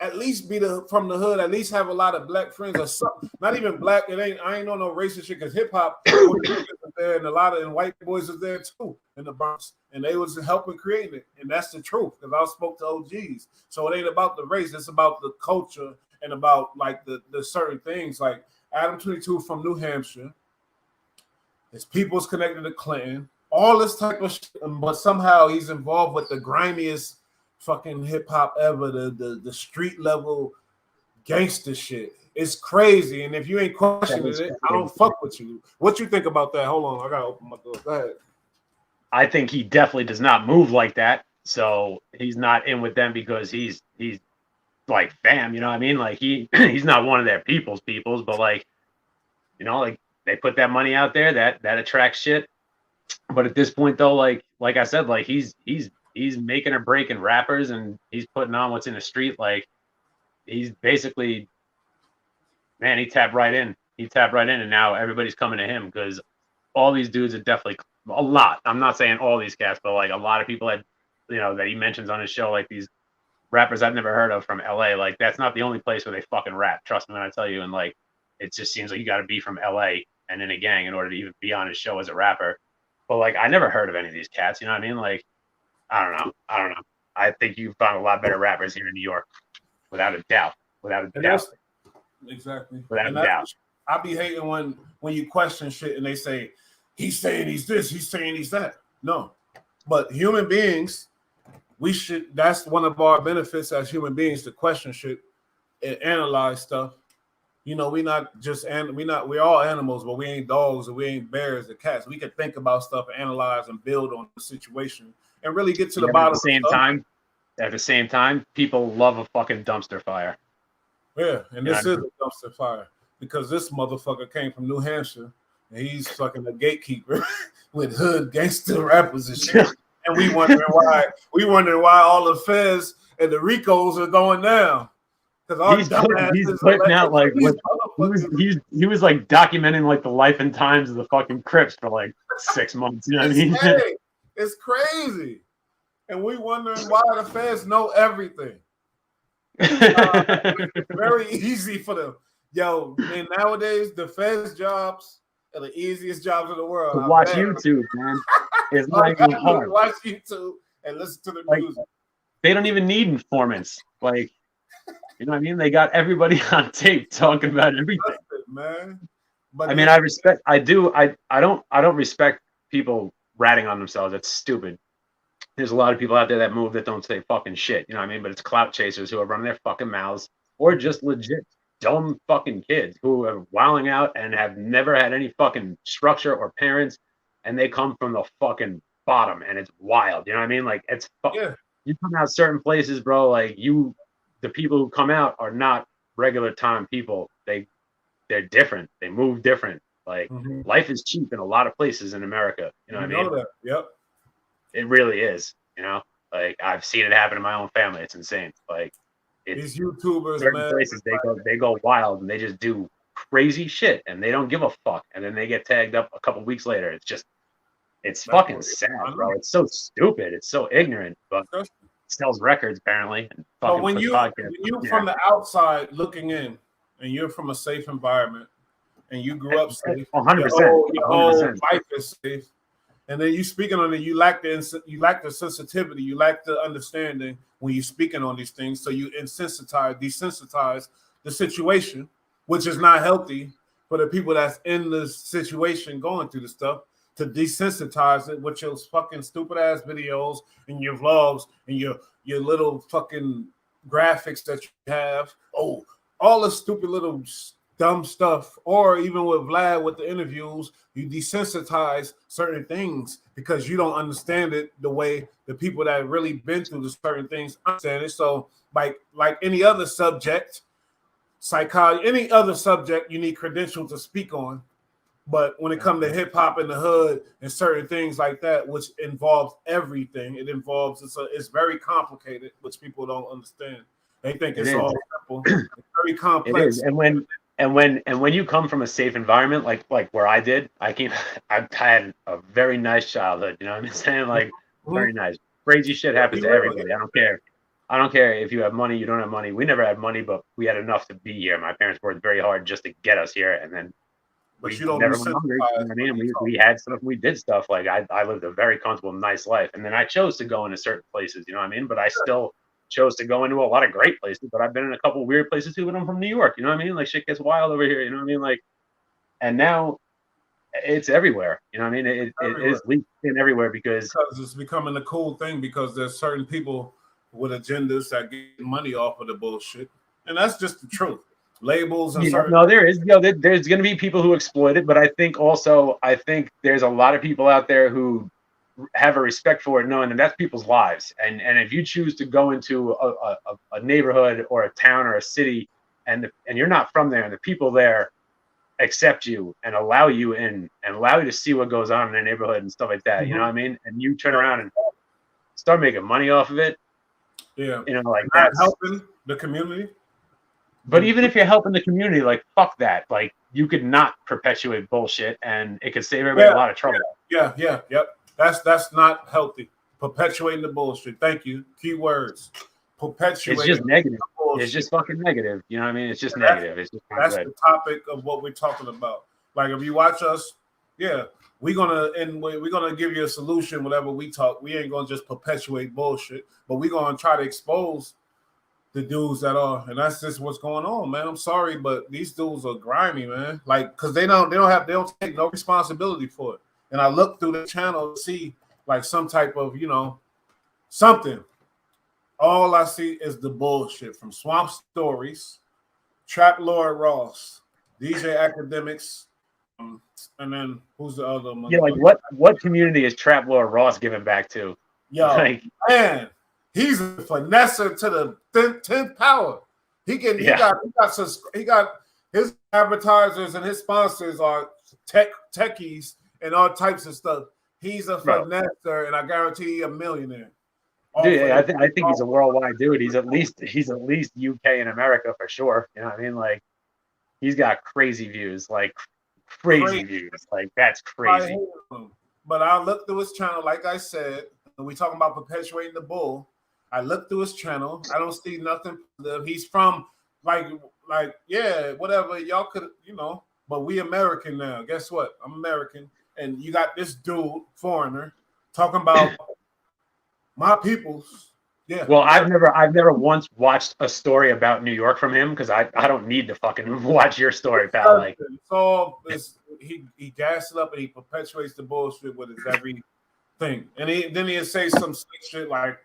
At least be from the hood. At least have a lot of black friends or something. Not even black. I ain't on no racist shit because hip hop was there, and a lot of white boys was there too in the Bronx, and they was helping create it. And that's the truth because I spoke to OGs. So it ain't about the race. It's about the culture and about like the certain things. Like Adam 22 from New Hampshire. His people's connected to Clinton. All this type of shit, but somehow he's involved with the grimiest fucking hip hop ever, the street level gangster shit. It's crazy, and if you ain't questioning it, I don't fuck with you. What you think about that? Hold on, I gotta open my door. Go ahead. I think he definitely does not move like that. So he's not in with them because he's like fam, you know what I mean? Like he's not one of their people's, but like, you know, like they put that money out there that attracts shit. But at this point though, like I said, like he's making or breaking rappers and he's putting on what's in the street. Like he's basically, man, he tapped right in, and now everybody's coming to him because all these dudes are definitely a lot. I'm not saying all these cats, but like a lot of people that, you know, that he mentions on his show, like these rappers I've never heard of from LA. Like that's not the only place where they fucking rap. Trust me when I tell you. And like, it just seems like you got to be from LA and in a gang in order to even be on his show as a rapper. But like, I never heard of any of these cats. You know what I mean? Like, I don't know. I think you found a lot better rappers here in New York, without a doubt. Exactly. Without a doubt. I be hating when you question shit and they say, he's saying he's this, he's saying he's that. No. But human beings, that's one of our benefits as human beings, to question shit and analyze stuff. You know, we're all animals, but we ain't dogs or we ain't bears or cats. We can think about stuff and analyze and build on the situation and really get to the bottom. At the same time, people love a fucking dumpster fire. Yeah, and this is a dumpster fire because this motherfucker came from New Hampshire and he's fucking a gatekeeper with hood gangster rappers and shit. And we wondering why. We wondering why all the feds and the Ricos are going down. Because our he's dumbasses putting elected out like these what he was like documenting like the life and times of the fucking Crips for like 6 months. You know what I mean? Hey, it's crazy. And we wondering why the feds know everything. It's very easy for them. Yo, man, nowadays the feds jobs are the easiest jobs in the world. To watch YouTube, man. It's not even hard. Watch YouTube and listen to the music. They don't even need informants. Like, you know what I mean? They got everybody on tape talking about everything, man. But I mean, I don't respect people ratting on themselves. That's stupid. There's a lot of people out there that move that don't say fucking shit. You know what I mean? But it's clout chasers who are running their fucking mouths, or just legit dumb fucking kids who are wilding out and have never had any fucking structure or parents, and they come from the fucking bottom, and it's wild. You know what I mean? Like it's You come out certain places, bro. Like the people who come out are not regular time people. They're different. They move different. Like life is cheap in a lot of places in America. You know what I mean? That. Yep. It really is. You know, like I've seen it happen in my own family. It's insane. Like these YouTubers, certain man, places they go wild and they just do crazy shit and they don't give a fuck, and then they get tagged up a couple weeks later. It's fucking sad, bro. It's so stupid. It's so ignorant, but it sells records apparently. And but when you're from the outside looking in, and you're from a safe environment, and you grew up safe, 100%. Your whole life is safe, and then you speaking on it, you lack the sensitivity, you lack the understanding when you're speaking on these things, so you desensitize the situation, which is not healthy for the people that's in the situation going through the stuff. To desensitize it with your fucking stupid ass videos and your vlogs and your little fucking graphics that you have. Oh, all the stupid little dumb stuff. Or even with Vlad with the interviews, you desensitize certain things because you don't understand it the way the people that really been through the certain things understand it. So like any other subject, psychology, any other subject, you need credentials to speak on. But when it comes to hip hop in the hood and certain things like that, which involves everything, it's very complicated, which people don't understand. They think it's all simple. It's very complex. It is. And when you come from a safe environment like where I did, I've had a very nice childhood. You know what I'm saying? Like very nice. Crazy shit happens to everybody. I don't care if you have money, you don't have money. We never had money, but we had enough to be here. My parents worked very hard just to get us here, and then. But you don't never went hungry. You know what I mean? We had stuff, we did stuff. Like I lived a very comfortable, nice life. And then I chose to go into certain places, you know what I mean? But I still chose to go into a lot of great places. But I've been in a couple weird places too, but I'm from New York, you know what I mean? Like shit gets wild over here, you know what I mean? Like, and now it's everywhere. You know what I mean? It is leaked in everywhere because it's becoming a cool thing because there's certain people with agendas that get money off of the bullshit. And that's just the truth. Labels and there's going to be people who exploit it, but I think there's a lot of people out there who have a respect for it, knowing that that's people's lives, and if you choose to go into a neighborhood or a town or a city and you're not from there and the people there accept you and allow you in and allow you to see what goes on in their neighborhood and stuff like that, you know what I mean, and you turn around and start making money off of it, you know, like that's helping the community. But even if you're helping the community, like fuck that. Like you could not perpetuate bullshit, and it could save everybody a lot of trouble. Yep. That's not healthy. Perpetuating the bullshit. Thank you. Key words. Perpetuating. It's just negative. It's just fucking negative. You know what I mean? It's just negative. It's just that's the topic of what we're talking about. Like if you watch us, we're gonna give you a solution. Whatever we talk, we ain't gonna just perpetuate bullshit, but we're gonna try to expose the dudes that are, and that's just what's going on, man. I'm sorry, but these dudes are grimy, man. Like, cause they don't take no responsibility for it. And I look through the channel to see like some type of, something. All I see is the bullshit from Swamp Stories, Trap Lord Ross, DJ Akademiks, and then who's the other one? Yeah, like what community is Trap Lord Ross giving back to? Yo, man. He's a finesser to the 10th power. He got his advertisers and his sponsors are techies and all types of stuff. He's a Bro. finesser, and I guarantee you a millionaire. Dude, I think he's a worldwide dude. He's at least UK and America for sure. You know what I mean? Like he's got crazy views, like crazy views. Like that's crazy. But I looked through his channel, like I said, and we talking about perpetuating the bull. I looked through his channel. I don't see nothing positive. He's from like yeah, whatever y'all could, you know. But we American now. Guess what? I'm American, and you got this dude, foreigner, talking about my peoples. Yeah. Well, I've never once watched a story about New York from him because I don't need to fucking watch your story, pal. Like it's he gassed it up and he perpetuates the bullshit with his everything. And then he'll say some slick shit like,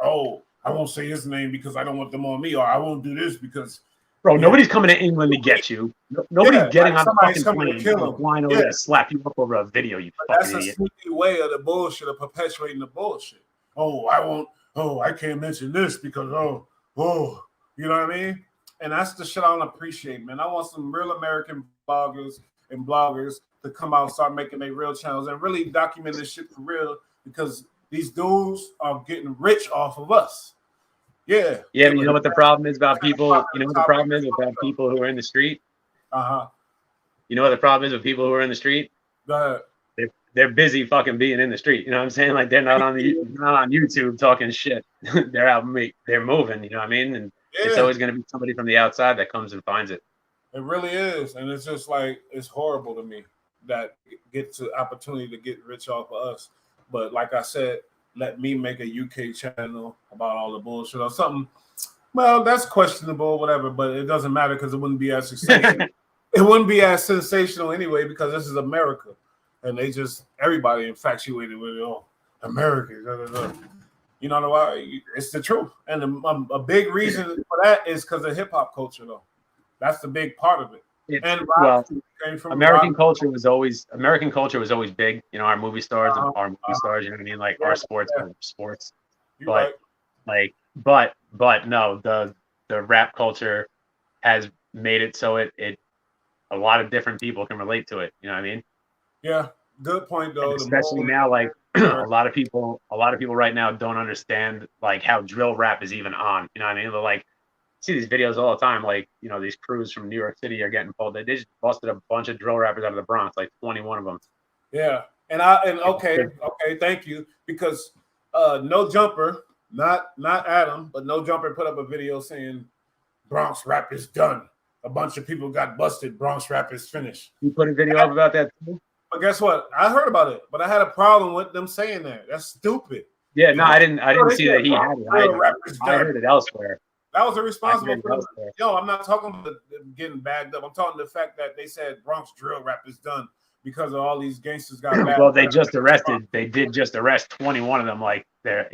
"Oh, I won't say his name because I don't want them on me," or "I won't do this because." Bro, nobody's coming to England to get you. Nobody's getting on the fucking plane and flying over to slap you up over a video, you but fucking that's idiot. That's a sneaky way of the bullshit, of perpetuating the bullshit. Oh, I won't. Oh, I can't mention this because, you know what I mean? And that's the shit I don't appreciate, man. I want some real American bloggers and bloggers to come out and start making their real channels and really document this shit for real because these dudes are getting rich off of us. Yeah. Yeah, but you know what the problem is about people? You know what the problem is about people who are in the street? You know what the problem is with people who are in the street? Go ahead. They're busy fucking being in the street. You know what I'm saying? Like they're not on YouTube talking shit. They're out, they're moving. You know what I mean? And it's always going to be somebody from the outside that comes and finds it. It really is, and it's just like it's horrible to me that gets the opportunity to get rich off of us. But like I said, let me make a UK channel about all the bullshit or something. Well, that's questionable, whatever. But it doesn't matter because it wouldn't be as sensational. It wouldn't be as sensational anyway because this is America. And they just everybody infatuated with America. You know why? It's the truth, and a big reason for that is because of hip hop culture, though. That's the big part of it. American culture was always big. You know, our movie stars, You know what I mean? Like our sports, sports. But no, the rap culture has made it so it a lot of different people can relate to it. You know what I mean? Yeah, good point though. And especially now, like a lot of people right now don't understand like how drill rap is even on. You know what I mean? They're like see these videos all the time. Like these crews from New York City are getting pulled. They just busted a bunch of drill rappers out of the Bronx, like 21 of them. Yeah, and okay, thank you because No Jumper, not Adam, but No Jumper put up a video saying Bronx rap is done. A bunch of people got busted. Bronx rap is finished. You put a video up about that too? But guess what? I heard about it, but I had a problem with them saying that. That's stupid. Yeah, no, I didn't see that he had it. I heard it elsewhere. That was irresponsible. Yo, I'm not talking about getting bagged up. I'm talking the fact that they said Bronx drill rap is done because of all these gangsters got bagged. Well, they did just arrest 21 of them. Like they're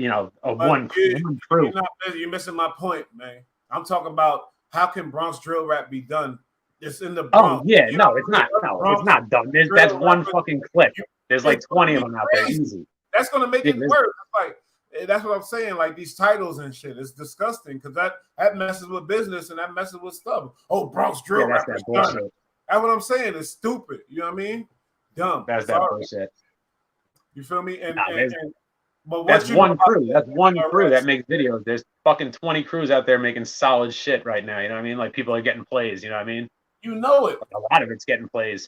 one crew. You're missing my point, man. I'm talking about how can Bronx drill rap be done? It's in the Bronx. Oh yeah, no, it's not. No, it's not done. That's one fucking clip. There's like 20 of them out there. Easy. That's gonna make it worse. Like that's what I'm saying. Like these titles and shit, it's disgusting because that messes with business and that messes with stuff. Oh, Bronx drill rap. That's what I'm saying. It's stupid. You know what I mean? Dumb. That's that bullshit. You feel me? But that's one crew. That's one crew that makes videos. There's fucking 20 crews out there making solid shit right now. You know what I mean? Like people are getting plays. You know what I mean? You know it. A lot of it's getting plays.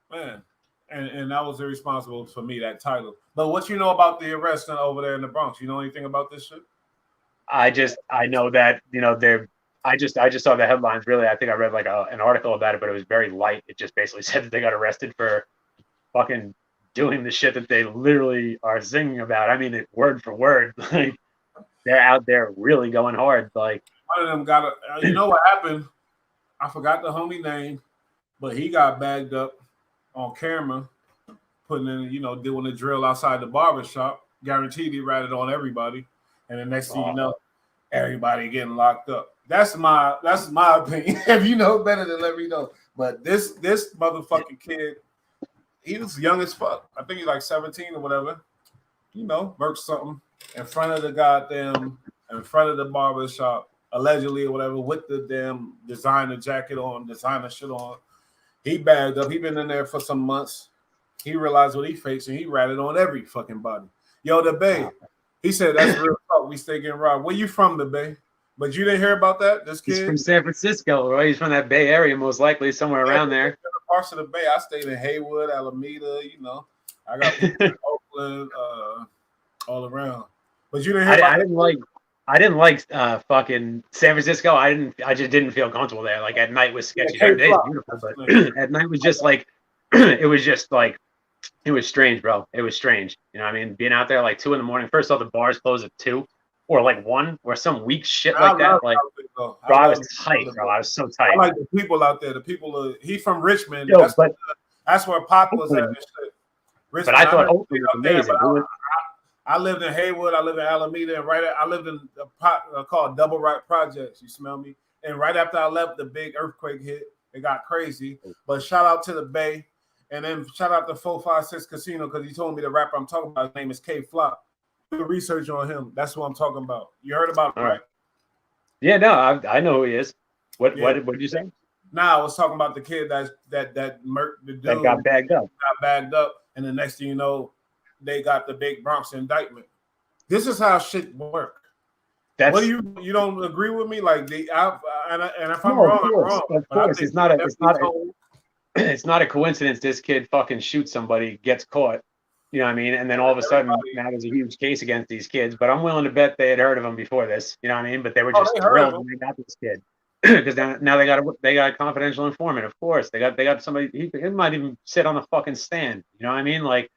Man. And that was irresponsible for me, that title. But what you know about the arrest over there in the Bronx? You know anything about this shit? I know that, I just saw the headlines. Really, I think I read like an article about it, but it was very light. It just basically said that they got arrested for fucking doing the shit that they literally are singing about. I mean, it word for word. Like they're out there really going hard. Like one of them got you know what happened? I forgot the homie name, but he got bagged up on camera, putting in, doing the drill outside the barbershop. Guaranteed he ratted on everybody. And the next thing you know, everybody getting locked up. That's my opinion. If you know better, then let me know. But this motherfucking kid, he was young as fuck. I think he's like 17 or whatever. Worked something in front of the barbershop, allegedly or whatever, with the damn designer jacket on, designer shit on. He bagged up. He been in there for some months. He realized what he faced and he ratted on every fucking body. Yo, the Bay. He said that's real talk. We stay getting robbed. Where you from, the Bay? But you didn't hear about that? This He's kid? from San Francisco, right? He's from that Bay Area, most likely, somewhere around there. Parts of the Bay. I stayed in Haywood, Alameda, I got people in Oakland, all around. But you didn't hear about I didn't like fucking San Francisco. I just didn't feel comfortable there. Like at night was sketchy. During the day was beautiful, but at night was just like it was just like it was strange, bro. It was strange. You know what I mean? Being out there like 2 a.m. First off, the bars close at 2 or like 1 or some weak shit like that. Like bro, I was tight, bro. I was so tight. I like the people out there. The people he from Richmond. Yo, that's where Pop was at and shit. Richmond, but I thought Oakland was amazing. I lived in Haywood. I lived in Alameda, and I lived in a pot called Double Rock Projects. You smell me? And right after I left, the big earthquake hit. It got crazy. But shout out to the Bay, and then shout out to 456 Casino because he told me the rapper I'm talking about. His name is K Flop. Do research on him. That's what I'm talking about. You heard about him, right? Yeah, no, I know who he is. What did you say? Nah, I was talking about the kid that murked the dude that got bagged up, and the next thing you know, they got the big Bronx indictment. This is how shit work. What do you don't agree with me? Like and if I'm wrong, I'm wrong. Of course, it's not a coincidence. This kid fucking shoots somebody, gets caught. You know what I mean? And then all of a sudden, now there's a huge case against these kids. But I'm willing to bet they had heard of him before this. You know what I mean? But they were just thrilled when they got this kid because now they got a confidential informant. Of course, they got somebody. He might even sit on the fucking stand. You know what I mean? Like.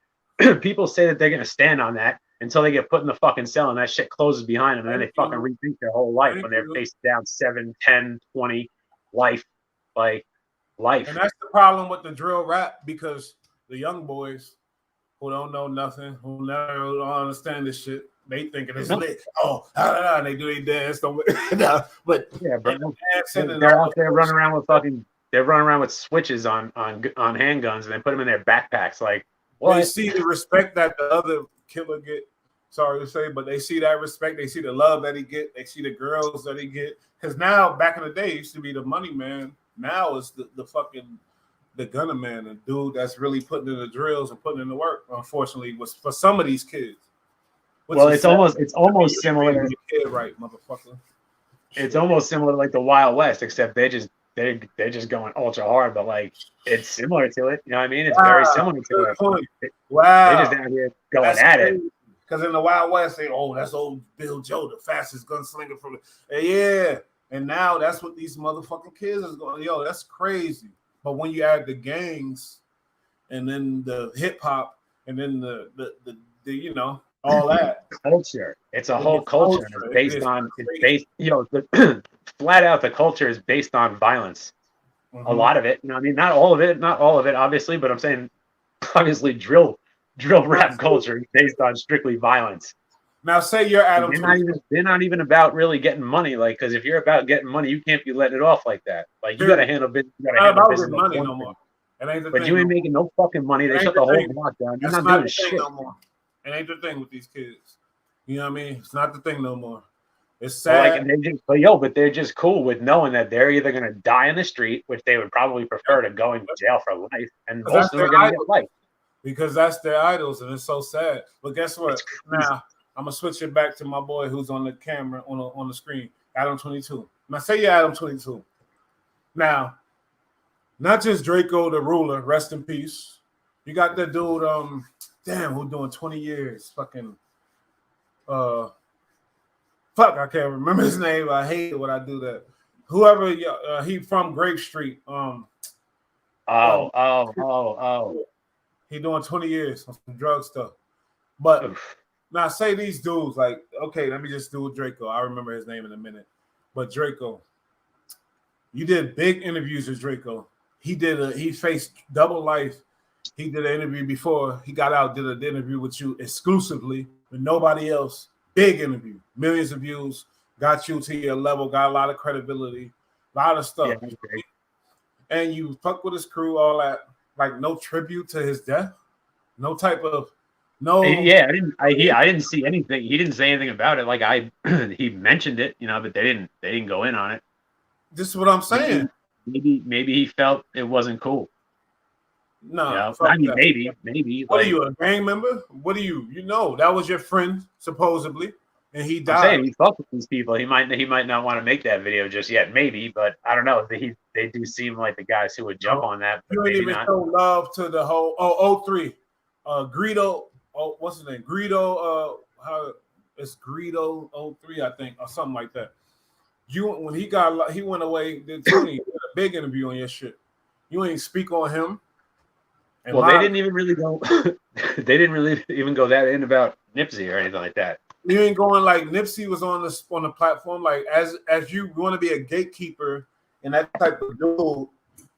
People say that they're going to stand on that until they get put in the fucking cell and that shit closes behind them. And then they fucking rethink their whole life when they're faced down 7, 10, 20 life. And that's the problem with the drill rap because the young boys who don't know nothing, who never don't understand this shit, they thinking it's lit. Oh, and they do their dance. But yeah, bro. They're out there running around with switches on handguns and they put them in their backpacks like, well, they see the respect that the other killer get. Sorry to say, but they see that respect. They see the love that he get. They see the girls that he get. Because now, back in the day, it used to be the money man. Now it's the fucking the gunner man, the dude that's really putting in the drills and putting in the work. Unfortunately, was for some of these kids. Well, it's almost similar. Kid, right, motherfucker. It's almost similar to like the Wild West, except they're just going ultra hard, but like it's similar to it. You know what I mean? It's very similar to it. Wow. They're just out here going at it. Because in the Wild West, that's old Bill Joe, the fastest gunslinger from the yeah. And now that's what these motherfucking kids is going. Yo, that's crazy. But when you add the gangs and then the hip hop and then the all that culture, it's a whole culture. Flat out the culture is based on violence. Mm-hmm. A lot of it, you know, I mean, not all of it, obviously, but I'm saying obviously drill rap culture is based on strictly violence. Now say you're Adam. They're not even about really getting money, like, because if you're about getting money, you can't be letting it off like that. Like you gotta handle business. Not about getting money no more. But you ain't making no fucking money. They shut the whole block down. You're not doing shit no more. It ain't the thing with these kids. You know what I mean? It's not the thing no more. It's sad. But they're just cool with knowing that they're either going to die in the street, which they would probably prefer to going to jail for life, and most of them are going to get life. Because that's their idols, and it's so sad. But guess what? Now, I'm going to switch it back to my boy who's on the camera, on the screen, Adam 22. Now, say you're Adam 22. Now, not just Draco the ruler, rest in peace. You got that dude, who doing 20 years, fucking, I can't remember his name. I hate it when I do that. Whoever he from Grape Street. He doing 20 years on some drug stuff. But now say these dudes like, okay, let me just do Draco. I remember his name in a minute. But Draco, you did big interviews with Draco. He faced double life. He did an interview before he got out, did an interview with you exclusively with nobody else. Big interview, millions of views, got you to your level, got a lot of credibility, a lot of stuff. Yeah, and you fuck with his crew, all that, like no tribute to his death, no type of no. Yeah, I didn't see anything. He didn't say anything about it. Like he mentioned it, but they didn't go in on it. This is what I'm saying. Maybe he felt it wasn't cool. Nah, I fuck mean, that. maybe What are like you, a gang member? What are you? You know, that was your friend supposedly, and he I'm died. saying, he fucked with these people. He might not want to make that video just yet, maybe, but I don't know. They do seem like the guys who would jump No, on that, but you ain't maybe even not. show love to the whole. Oh, 03. Greedo. Oh, what's his name? Greedo. How it's Greedo 03, I think, or something like that. You when he went away. Did Tony did a big interview on your shit? You ain't speak on him. And Well, they my didn't even really go. They didn't really even go that in about Nipsey or anything like that. you ain't going like Nipsey was on the platform. Like as you want to be a gatekeeper and that type of dude,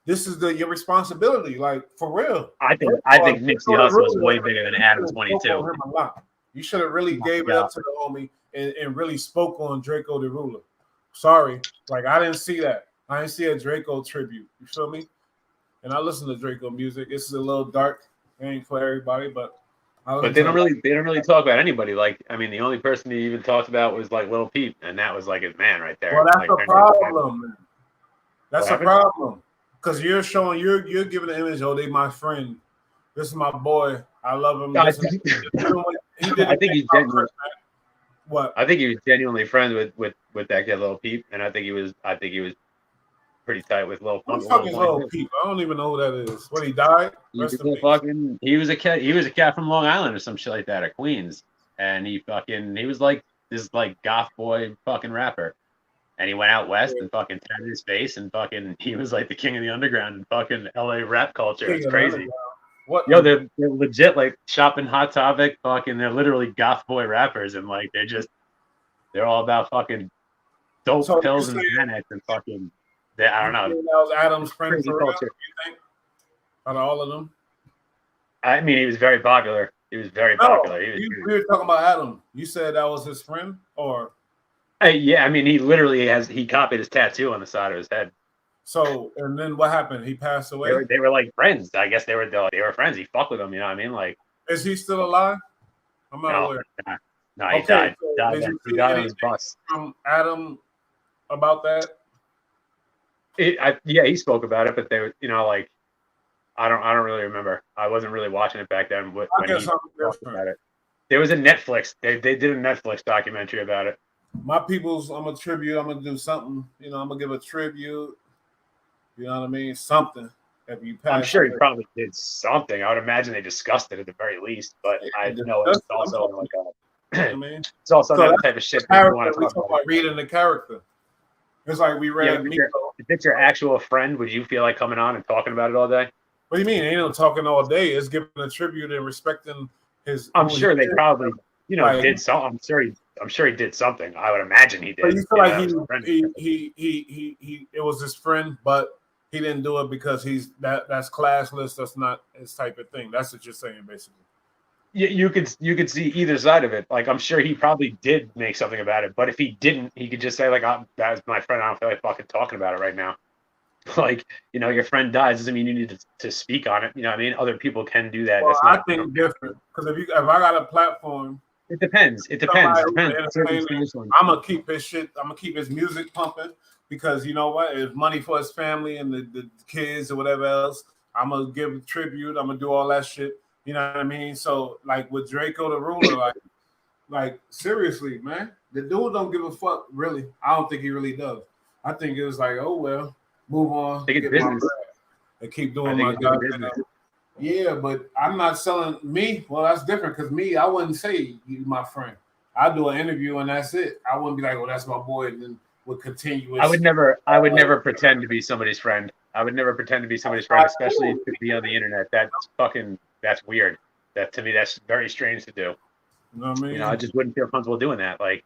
this is your responsibility. Like for real. First I of all, think Nipsey Hussle was way bigger than you Adam should have spoke 22. on him a lot. You should have really gave it Yeah. up to the homie and really spoke on Draco the Ruler. Sorry, like I didn't see that. I didn't see a Draco tribute. You feel me? And I listen to Draco music. It's a little dark. It ain't for everybody, but I But listen to they don't really talk about anybody. Like, I mean, the only person he even talked about was like Lil Peep, and that was like his man right well, there. that's Like, a problem, man. what That's a happened? problem. Because you're giving the image, oh, they my friend. This is my boy. I love him. I This is think, he did I the think thing he's about genuine. Chris, man. What? I think he was genuinely friends with that kid Lil Peep, and I think he was pretty tight with Lil Who the Funk at fuck one is point Lil too. Peep? I don't even know who that is. When he died, rest in peace. He was a cat from Long Island or some shit like that, or Queens, and he was like this like goth boy fucking rapper, and he went out west Yeah. and fucking tatted his face and fucking he was like the king of the underground in fucking LA rap culture. It's King of the crazy. Underground. What? Yo, they're legit like shopping Hot Topic, fucking they're literally goth boy rappers, and like they're all about fucking dope So you pills and saying Xanax and fucking I don't know, that was Adam's friend crazy for real? culture. You think? Out of all of them? I mean, he was very popular. He was very No, popular. He was we were talking about Adam. You said that was his friend, or yeah, I mean, he literally he copied his tattoo on the side of his head. so? And then what happened? He passed away. They were like friends. I guess they were friends. He fucked with them. You know what I mean? Like, Is he still alive? I'm not no, aware. no, he Okay, died. so Died did on, you he see died on anything his bus. from Adam about that? Yeah, he spoke about it, but they were, like I don't really remember. I wasn't really watching it back then when I guess he I'm talked different. about it. There was a Netflix. They did a Netflix documentary about it. My people's, I'm a tribute. I'm gonna do something. You know, I'm gonna give a tribute. You know what I mean? Something. If you I'm pass sure he away, probably did something. I would imagine they discussed it at the very least. But I know it's I'm also talking, like I mean, it's also so not the that's type of shit the that you character. want to We talk talk about. about reading the character. It's like we Yeah, read Miko. if it's your actual friend, would you feel like coming on and talking about it all day? What do you mean? Ain't no talking all day. It's giving a tribute and respecting his. I'm Who he sure they is. probably, Like, did some. I'm sure he did something. I would imagine he so did. you feel like That was his friend. it was his friend, but he didn't do it because that's classless. That's not his type of thing. That's what you're saying, basically. You could see either side of it. Like I'm sure he probably did make something about it, but if he didn't, he could just say like, "That's my friend. I don't feel like fucking talking about it right now." Like your friend dies doesn't mean you need to speak on it. You know what I mean? Other people can do that. Well, That's I not. think different because if I got a platform, It depends. It depends. somebody It who's depends. entertaining, I'm gonna keep his shit. I'm gonna keep his music pumping because you know what? It's money for his family and the kids or whatever else. I'm gonna give a tribute. I'm gonna do all that shit. You know what I mean? So like with Draco the Ruler, like seriously, man, the dude don't give a fuck. Really, I don't think he really does. I think it was like, oh well, move on, I think it's get my business. bread, and keep I doing think my it's really goddamn. business. Yeah, but I'm not selling me. Well, that's different because me, I wouldn't say you my friend. I do an interview and that's it. I wouldn't be like, "Oh, that's my boy," and then would continuous. I would never pretend to be somebody's friend. I would never pretend to be somebody's friend, especially to be on the internet. That's weird. That to me, that's very strange to do. You know what I mean? I just wouldn't feel comfortable doing that. Like,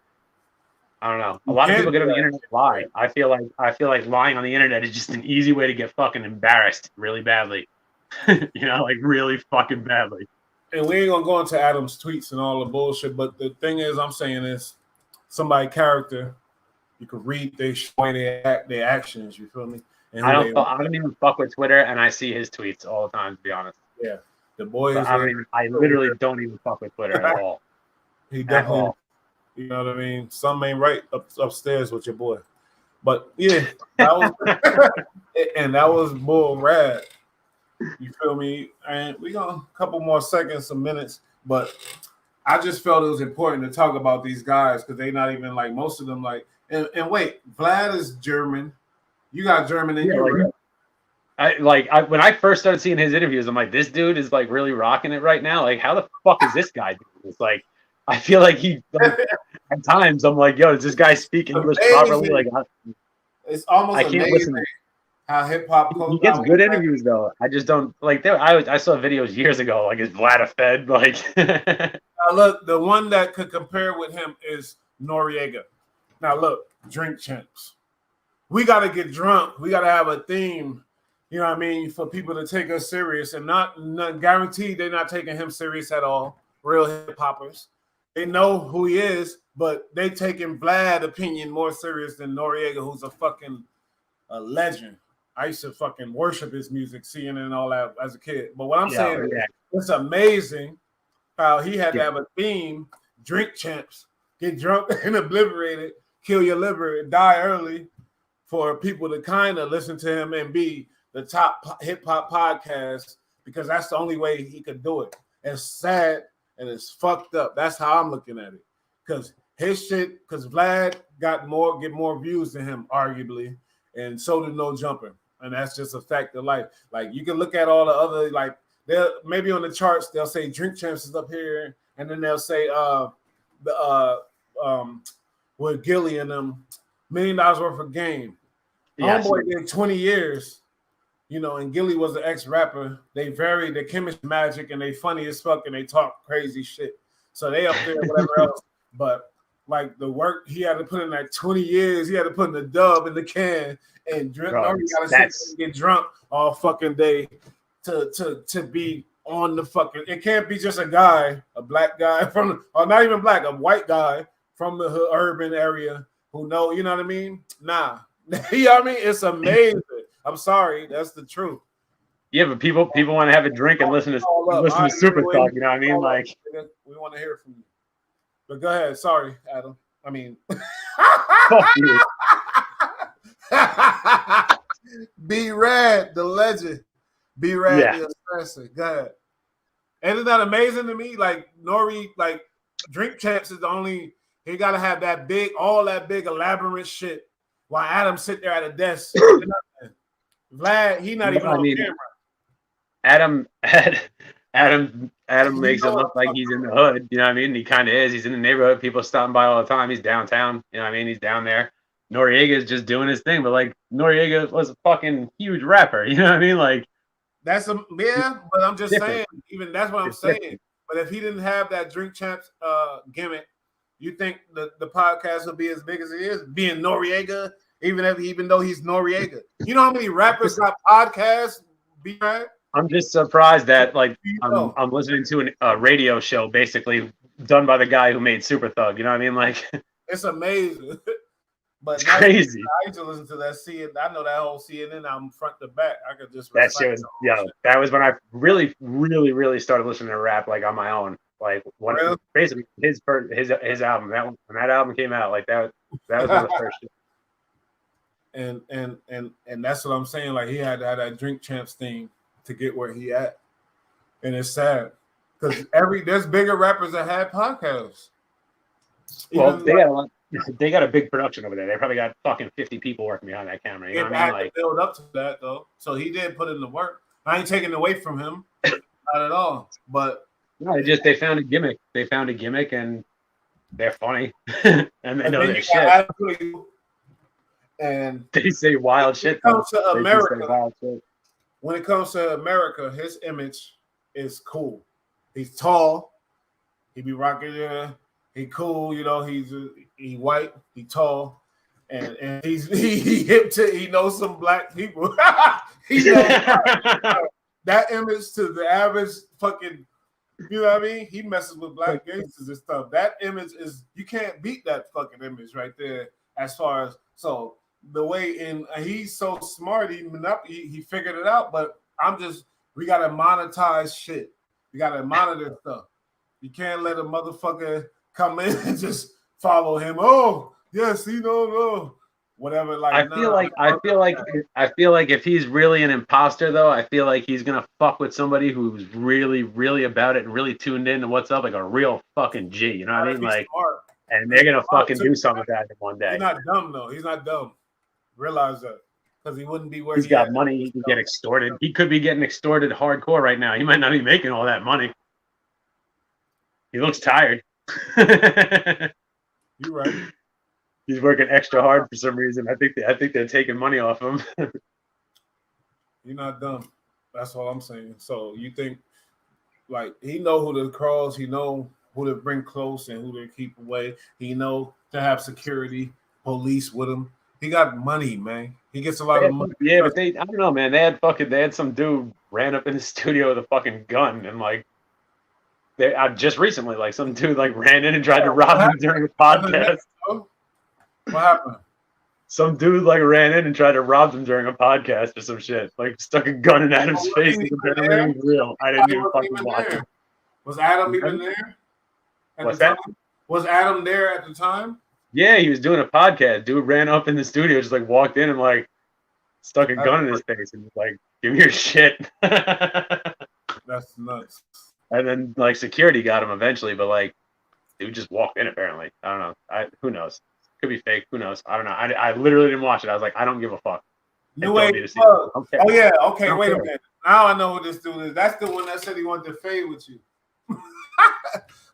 I don't know. A lot of people get on the internet and lie. I feel like lying on the internet is just an easy way to get fucking embarrassed really badly. Like really fucking badly. And we ain't gonna go into Adam's tweets and all the bullshit. But the thing is, I'm saying is, somebody character, you could read their actions. You feel me? And I don't even fuck with Twitter, and I see his tweets all the time. To be honest. Yeah, the boy is. I literally don't even fuck with Twitter at all. He definitely. You know what I mean? Some ain't right upstairs with your boy. But yeah, that was and that was more rad. You feel me? And we got a couple more seconds, some minutes, but I just felt it was important to talk about these guys because they not even like most of them like. And wait, Vlad is German. You got German in Yeah, you, right? I when I first started seeing his interviews, I'm like, this dude is like really rocking it right now. Like, how the fuck is this guy doing this? Like, I feel like he like at times I'm like, yo, does this guy speak English properly? Amazing. Like, It's almost I can't amazing listen. how hip hop He goes. gets good interviews though. I just don't like. There, I saw videos years ago. Like, is Vlad a Fed? Like, Look, the one that could compare with him is Noriega. Now look, drink champs. We got to get drunk. We got to have a theme. You know what I mean? For people to take us serious and not guaranteed they're not taking him serious at all. Real hip hoppers. They know who he is, but they taking Vlad opinion more serious than Noriega, who's a fucking legend. I used to fucking worship his music, seeing it and all that as a kid. But what I'm saying is, it's amazing how he had to have a theme: drink champs, get drunk and obliterated, kill your liver, and die early, for people to kind of listen to him and be the top hip hop podcast because that's the only way he could do it. It's sad and it's fucked up. That's how I'm looking at it. Because his shit, because Vlad get more views than him, arguably, and so did No Jumper. And that's just a fact of life. Like you can look at all the other, like they'll maybe on the charts, they'll say Drink Champs is up here, and then they'll say with Gilly and them $1 million worth of game. Yes. Homeboy did 20 years, you know, and Gilly was an ex-rapper. They vary the chemistry magic and they funny as fuck and they talk crazy shit. So they up there, whatever else. But like the work he had to put in like 20 years, he had to put in the dub in the can and drink. Get drunk all fucking day to be on the fucking. It can't be just a guy, a black guy from, or not even black, a white guy from the urban area who know, you know what I mean? Nah. You know what I mean? It's amazing. I'm sorry, that's the truth. Yeah, but people want to have a drink and listen to Super Talk. You know what I mean? Like, we want to hear from you. But go ahead. Sorry, Adam. I mean, fuck you. B-Rad, the legend. B-Rad, the assassin. Go ahead. Isn't that amazing to me? Like Nori, like Drink Champs is the only. He got to have that big, all that big elaborate shit. While Adam sit there at a desk, Vlad, he not even on camera. Adam makes it look like he's in the hood. You know what I mean? He kind of is. He's in the neighborhood. People stopping by all the time. He's downtown. You know what I mean? He's down there. Noriega is just doing his thing, but like Noriega was a fucking huge rapper. You know what I mean? Like that's but I'm just saying. Even that's what I'm saying. But if he didn't have that Drink Champs gimmick, you think the podcast will be as big as it is, being Noriega, even though he's Noriega. You know how many rappers got podcasts? B-Rad? I'm just surprised that like I'm listening to a radio show basically done by the guy who made Super Thug. You know what I mean? Like it's amazing. But it's crazy. I used to listen to that CNN. I know that whole CNN album front to back. I could just that shit was that was when I really started listening to rap like on my own. Like when basically his album when that album came out, like that was one of the first shit. And that's what I'm saying. Like he had to have that Drink Champs thing to get where he at, and it's sad because there's bigger rappers that had podcasts. Well, they got a big production over there. They probably got fucking 50 people working behind that camera. You know what I mean? Like, to build up to that though, so he did put in the work. I ain't taking away from him, not at all. But no, they found a gimmick. They found a gimmick, and they're funny, and they know their shit. And they say wild shit. When it comes to America, his image is cool. He's tall. He be rocking there. He cool. You know, he white. He tall. And he hip to. He knows some black people. That image to the average fucking. You know what I mean? He messes with black gangsters and stuff. That image is, you can't beat that fucking image right there. As far as the way he's so smart, he figured it out. But we gotta monetize shit. We gotta monitor stuff. You can't let a motherfucker come in and just follow him. Oh yes, no. whatever. Like, I feel like if he's really an imposter, though, I feel like he's gonna fuck with somebody who's really, really about it and really tuned in to what's up, like a real fucking G. You know what I mean? Like, smart. and they're gonna fucking do something about it one day. He's not dumb though. He's not dumb. Realize that, because he wouldn't be where he's got money. He can get extorted. He could be getting extorted hardcore right now. He might not be making all that money. He looks tired. You're right. He's working extra hard for some reason. I think they're taking money off him. You're not dumb. That's all I'm saying. So you think, like, he know who to cross, he know who to bring close and who to keep away. He know to have security, police with him. He got money, man. He gets a lot of money. Yeah, but I don't know, man. They had some dude ran up in the studio with a fucking gun and like. Just recently, like some dude like ran in and tried to rob him during a podcast. What happened? Some dude like ran in and tried to rob him during a podcast or some shit. Like stuck a gun in Adam's face and apparently it was real. I didn't even fucking watch it. Was Adam even there? What's that? Was Adam there at the time? Yeah, he was doing a podcast. Dude ran up in the studio, just like walked in and like stuck a gun in his face and was like, "Give me your shit." That's nuts. And then like security got him eventually, but like dude just walked in apparently. I don't know. Who knows? Could be fake. Who knows? I don't know. I literally didn't watch it. I was like, I don't give a fuck. New Age Plug. Oh yeah. Okay. Wait a minute. Now I know who this dude is. That's the one that said he wanted to fade with you.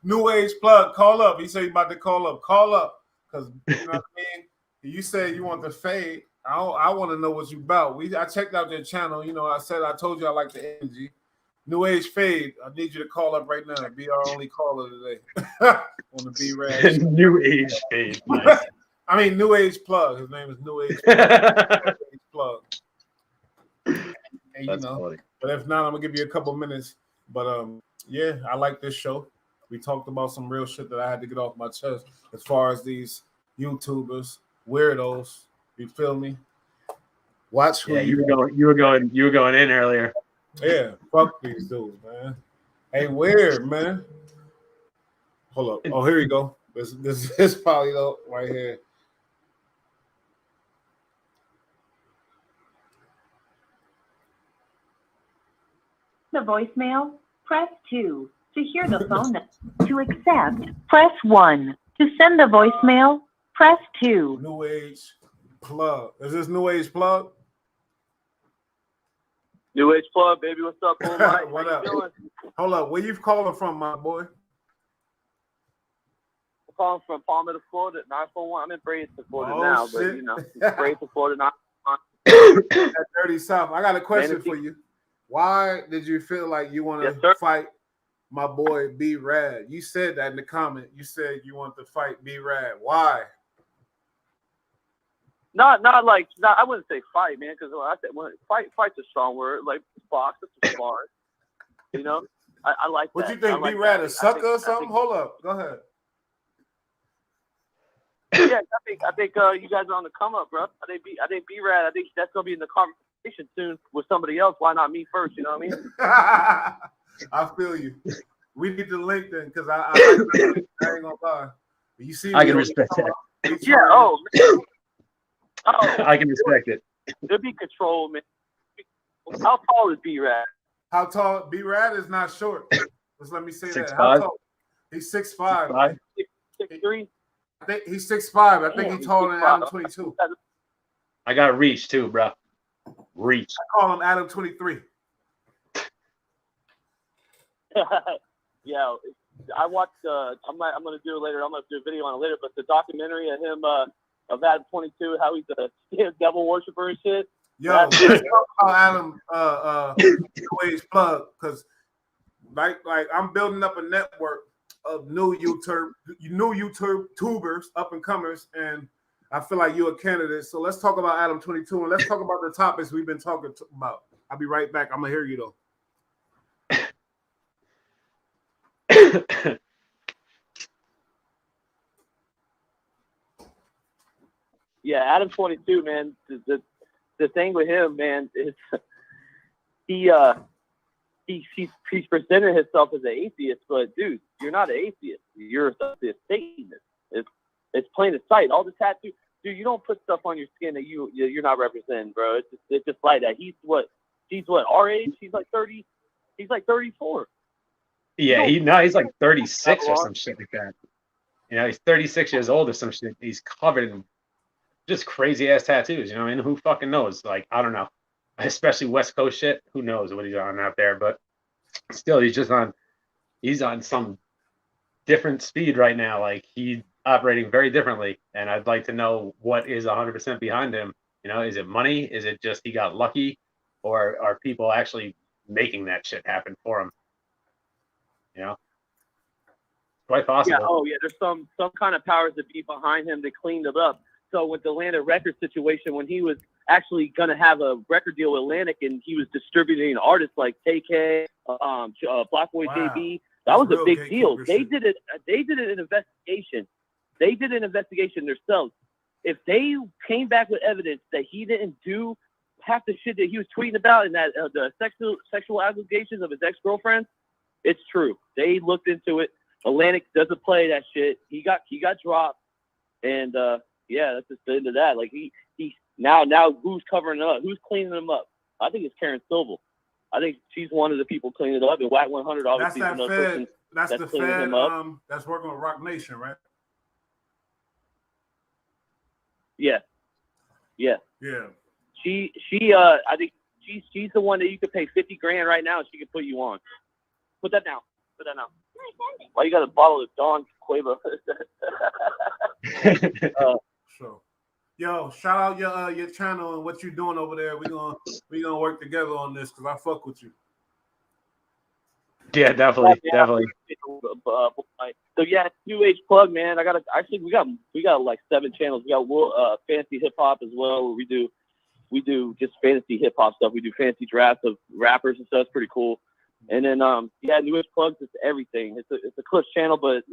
New Age Plug. Call up. He said he about to call up. Call up. Because you know what I mean. You said you want to fade. I want to know what you about. I checked out their channel. You know, I told you I like the energy. New Age Fade, I need you to call up right now. Be our only caller today on the B-Rad. New Age Fade. Nice. I mean, New Age Plug. His name is New Age Plug. And, That's funny. But if not, I'm gonna give you a couple minutes. But yeah, I like this show. We talked about some real shit that I had to get off my chest as far as these YouTubers, weirdos. You feel me? Watch who you were going in earlier. Yeah, fuck these dudes, man. Hey, weird, man. Hold up. Oh, here you go. This is probably right here. The voicemail, press 2. To hear the phone number, to accept, press 1. To send the voicemail, press 2. New Age Plug. Is this New Age Plug? New Age Plug, baby. What's up, boy? What up? Hold up. Where you calling from, my boy? I'm calling from Palmetto, Florida, 941. I'm in Bradenton, Florida now, shit. but you know, Bradenton, Florida, That dirty South. I got a question for you. Why did you feel like you want to fight my boy B-Rad? You said that in the comment. You said you want to fight B-Rad. Why? Not like I wouldn't say fight, man, because I said fight's a strong word. Like box, it's a spar. You know, I like what that. you think, B-Rad a sucker or something? Hold up, go ahead. Yeah, I think you guys are on the come up, bro. I think B-Rad. I think that's gonna be in the conversation soon with somebody else. Why not me first? You know what I mean? I feel you. We need to link then, because I ain't gonna lie. You see, I can respect that. Yeah. Oh, man. I can respect it. There'll be control, man. How tall is B-Rad? How tall? B-Rad is not short. Just let me say 6'5"? that. How tall? He's 6'5". 6'3". I think he's 6'5". I think he's taller than Adam 22. I got reach too, bro. Reach. I call him Adam 23. Yeah, I watched. I'm gonna do it later. I'm gonna do a video on it later. But the documentary of him, of Adam 22, how he's a devil worshiper and shit. Yo, let's talk about Adam New Age Plug, because like I'm building up a network of new YouTubers, up and comers, and I feel like you're a candidate. So let's talk about Adam 22, and let's talk about the topics we've been talking about. I'll be right back. I'm gonna hear you though. Yeah, Adam 22, man. The thing with him, man, is he's presented himself as an atheist, but dude, you're not an atheist. You're a Satanist. It's plain as sight. All the tattoos. dude, you don't put stuff on your skin that you're not representing, bro. It's just like that. She's what our age? He's like 30. He's like 34. Yeah, he's like 36 or some shit like that. You know, he's 36 years old or some shit. He's covered in just crazy ass tattoos. You know what I mean? Who fucking knows? Like, I don't know. Especially West Coast shit. Who knows what he's on out there? But still, he's on some different speed right now. Like, he's operating very differently. And I'd like to know what is 100% behind him. You know, is it money? Is it just he got lucky? Or are people actually making that shit happen for him? You know? Quite possible. Yeah, oh yeah, there's some kind of powers that be behind him that cleaned it up. So with the Atlantic record situation, when he was actually gonna have a record deal with Atlantic and he was distributing artists like KK, Black Boy JB, that was a big deal. They did an investigation. They did an investigation themselves. If they came back with evidence that he didn't do half the shit that he was tweeting about and that the sexual allegations of his ex-girlfriend, it's true. They looked into it. Atlantic doesn't play that shit. He got dropped, and yeah, that's just the end of that. Like he now who's covering it up? Who's cleaning him up? I think it's Karen Silva. I think she's one of the people cleaning it up. And Whack 100 obviously that's is another person that's the cleaning Fed. him up. That's working with Rock Nation, right? Yeah. She I think she's the one that you could pay $50,000 right now and she could put you on. Put that down. Why you got a bottle of Don Cueva? Sure. Yo, shout out your channel and what you're doing over there. We gonna work together on this because I fuck with you. Yeah, definitely. So yeah, New Age plug, man. We got like 7 channels. We got fantasy hip hop as well. Where we do just fantasy hip hop stuff. We do fantasy drafts of rappers and stuff. It's pretty cool. And then New Age plugs is everything. It's a Clips channel, but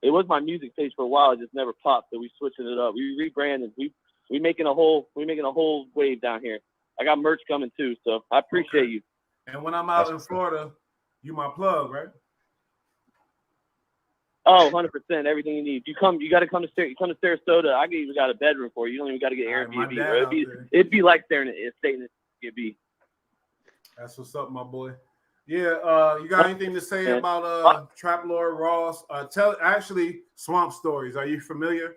it was my music page for a while. It just never popped, so we switching it up. We rebranded. We making a whole wave down here. I got merch coming too, so I appreciate you. And when I'm out in Florida, you my plug, right? Oh, 100%. Everything you need. You got to come to Sarasota. I even got a bedroom for you. You don't even got to get Airbnb. Bro. It'd be like staying in Airbnb. That's what's up, my boy. Yeah, you got anything to say about Trap Lord Ross? Actually, Swamp Stories. Are you familiar?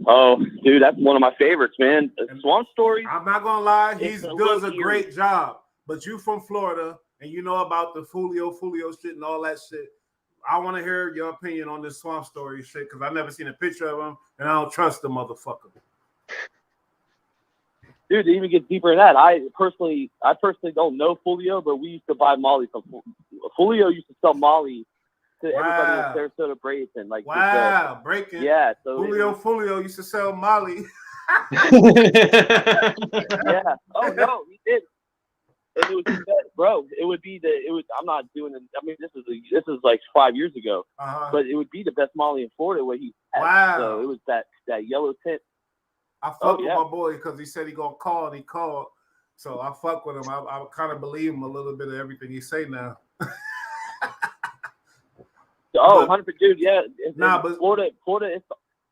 Oh, dude, that's one of my favorites, man. Swamp Stories. I'm not gonna lie, he does a great job. But you from Florida and you know about the Fulio shit and all that shit. I want to hear your opinion on this Swamp Story shit because I've never seen a picture of him and I don't trust the motherfucker. Dude, to even get deeper in that, I personally don't know Fulio, but we used to buy Molly from Fulio. Used to sell Molly to everybody in Sarasota, Brayton. Like, breaking. Yeah, so Fulio used to sell Molly. Yeah. Oh no, he did. And it was the best, bro. I'm not doing it. I mean, this is like 5 years ago, but it would be the best Molly in Florida where he. So it was that yellow tint. I fuck with my boy because he said he gonna call and he called. So I fuck with him. I kind of believe him a little bit of everything he say now. 100%, dude. Yeah. But Florida,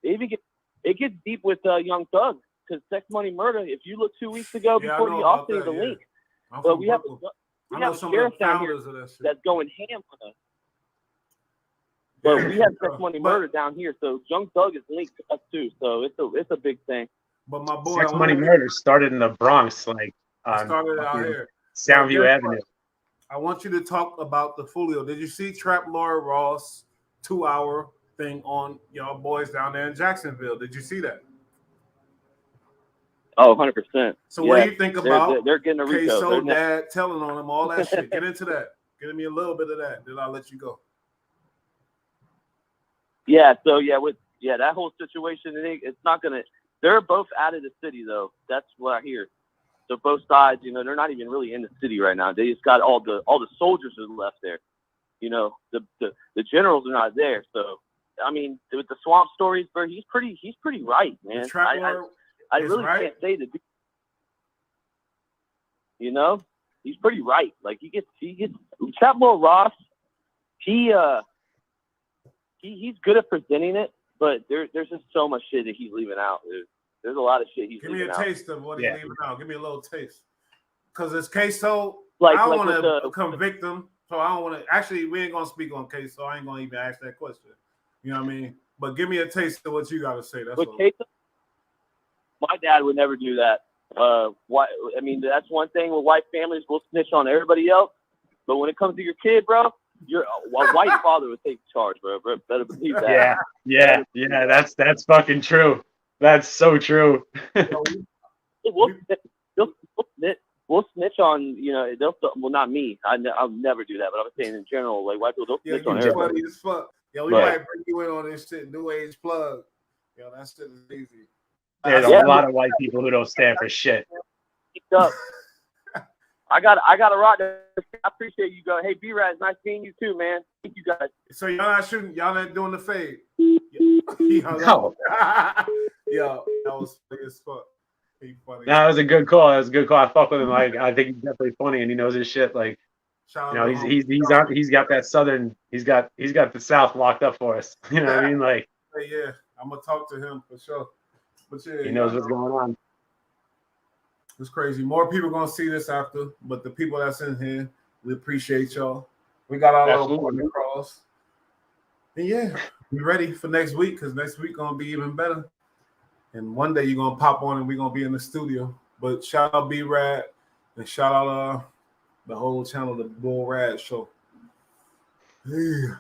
it gets deep with Young Thug because Sex Money Murder. If you look 2 weeks ago before the off the link, but we have a sheriff down here that's going ham with us. But we have Sex Money Murder down here, so Young Thug is linked to us too. So it's a big thing. But my boy, Sex Money Murder started in the Bronx, like started out here, Soundview Avenue. I want you to talk about the Fulio. Did you see Trap Lord Ross 2-hour thing on y'all boys down there in Jacksonville? Did you see that? Oh, 100%. So what do you think about they're getting a Rico. so dad telling on him all that shit? Get into that. Give me a little bit of that. Then I'll let you go. Yeah. So that whole situation, it's not gonna. They're both out of the city though. That's what I hear. So both sides, they're not even really in the city right now. They just got all the soldiers are left there. The generals are not there. So I mean, with the Swamp Stories, bro, he's pretty right, man. I really can't say that. He's pretty right. Like he gets Trap Lord Ross. He's good at presenting it. But there's just so much shit that he's leaving out. There's a lot of shit he's Give me leaving a out. taste of what he's Yeah. leaving out. Give me a little taste. Because it's Queso. Like I don't with want to convict him. So I don't want to. Actually, we ain't going to speak on Queso. I ain't going to even ask that question. You know what I mean? But give me a taste of what you got to say. That's with all. Queso, my dad would never do that. Why? I mean, that's one thing with white families. We'll snitch on everybody else. But when it comes to your kid, bro, a white father would take charge, bro. Better believe that. Yeah. That's fucking true. That's so true. We'll snitch on, you know, well, not me. I'll never do that, but I'm saying in general, like white people, they'll snitch on everybody. Funny as fuck. Yo, we Right. might bring you in on this shit. New age plug. Yo, that shit is easy. There's a lot of white people who don't stand for shit. Up. I got a rock. I appreciate you guys. Hey, B-Raz, nice seeing you too, man. Thank you guys. So y'all not shooting. Y'all not doing the fade. No. Yo, that was funny as fuck. He funny. No, it was a good call. I fuck with him. Like, I think he's definitely funny and he knows his shit. Like, Shout you out know, to he's got that southern. He's got the South locked up for us. You know what I mean? Like, yeah, I'm gonna talk to him for sure. But yeah, he knows what's going on. It's crazy. More people gonna see this after, but the people that's in here, we appreciate y'all. We got our little point across. And yeah, we ready for next week because next week gonna be even better. And one day you're gonna pop on and we're gonna be in the studio. But shout out B-Rad and shout out the whole channel, the Bull Rad Show. Yeah.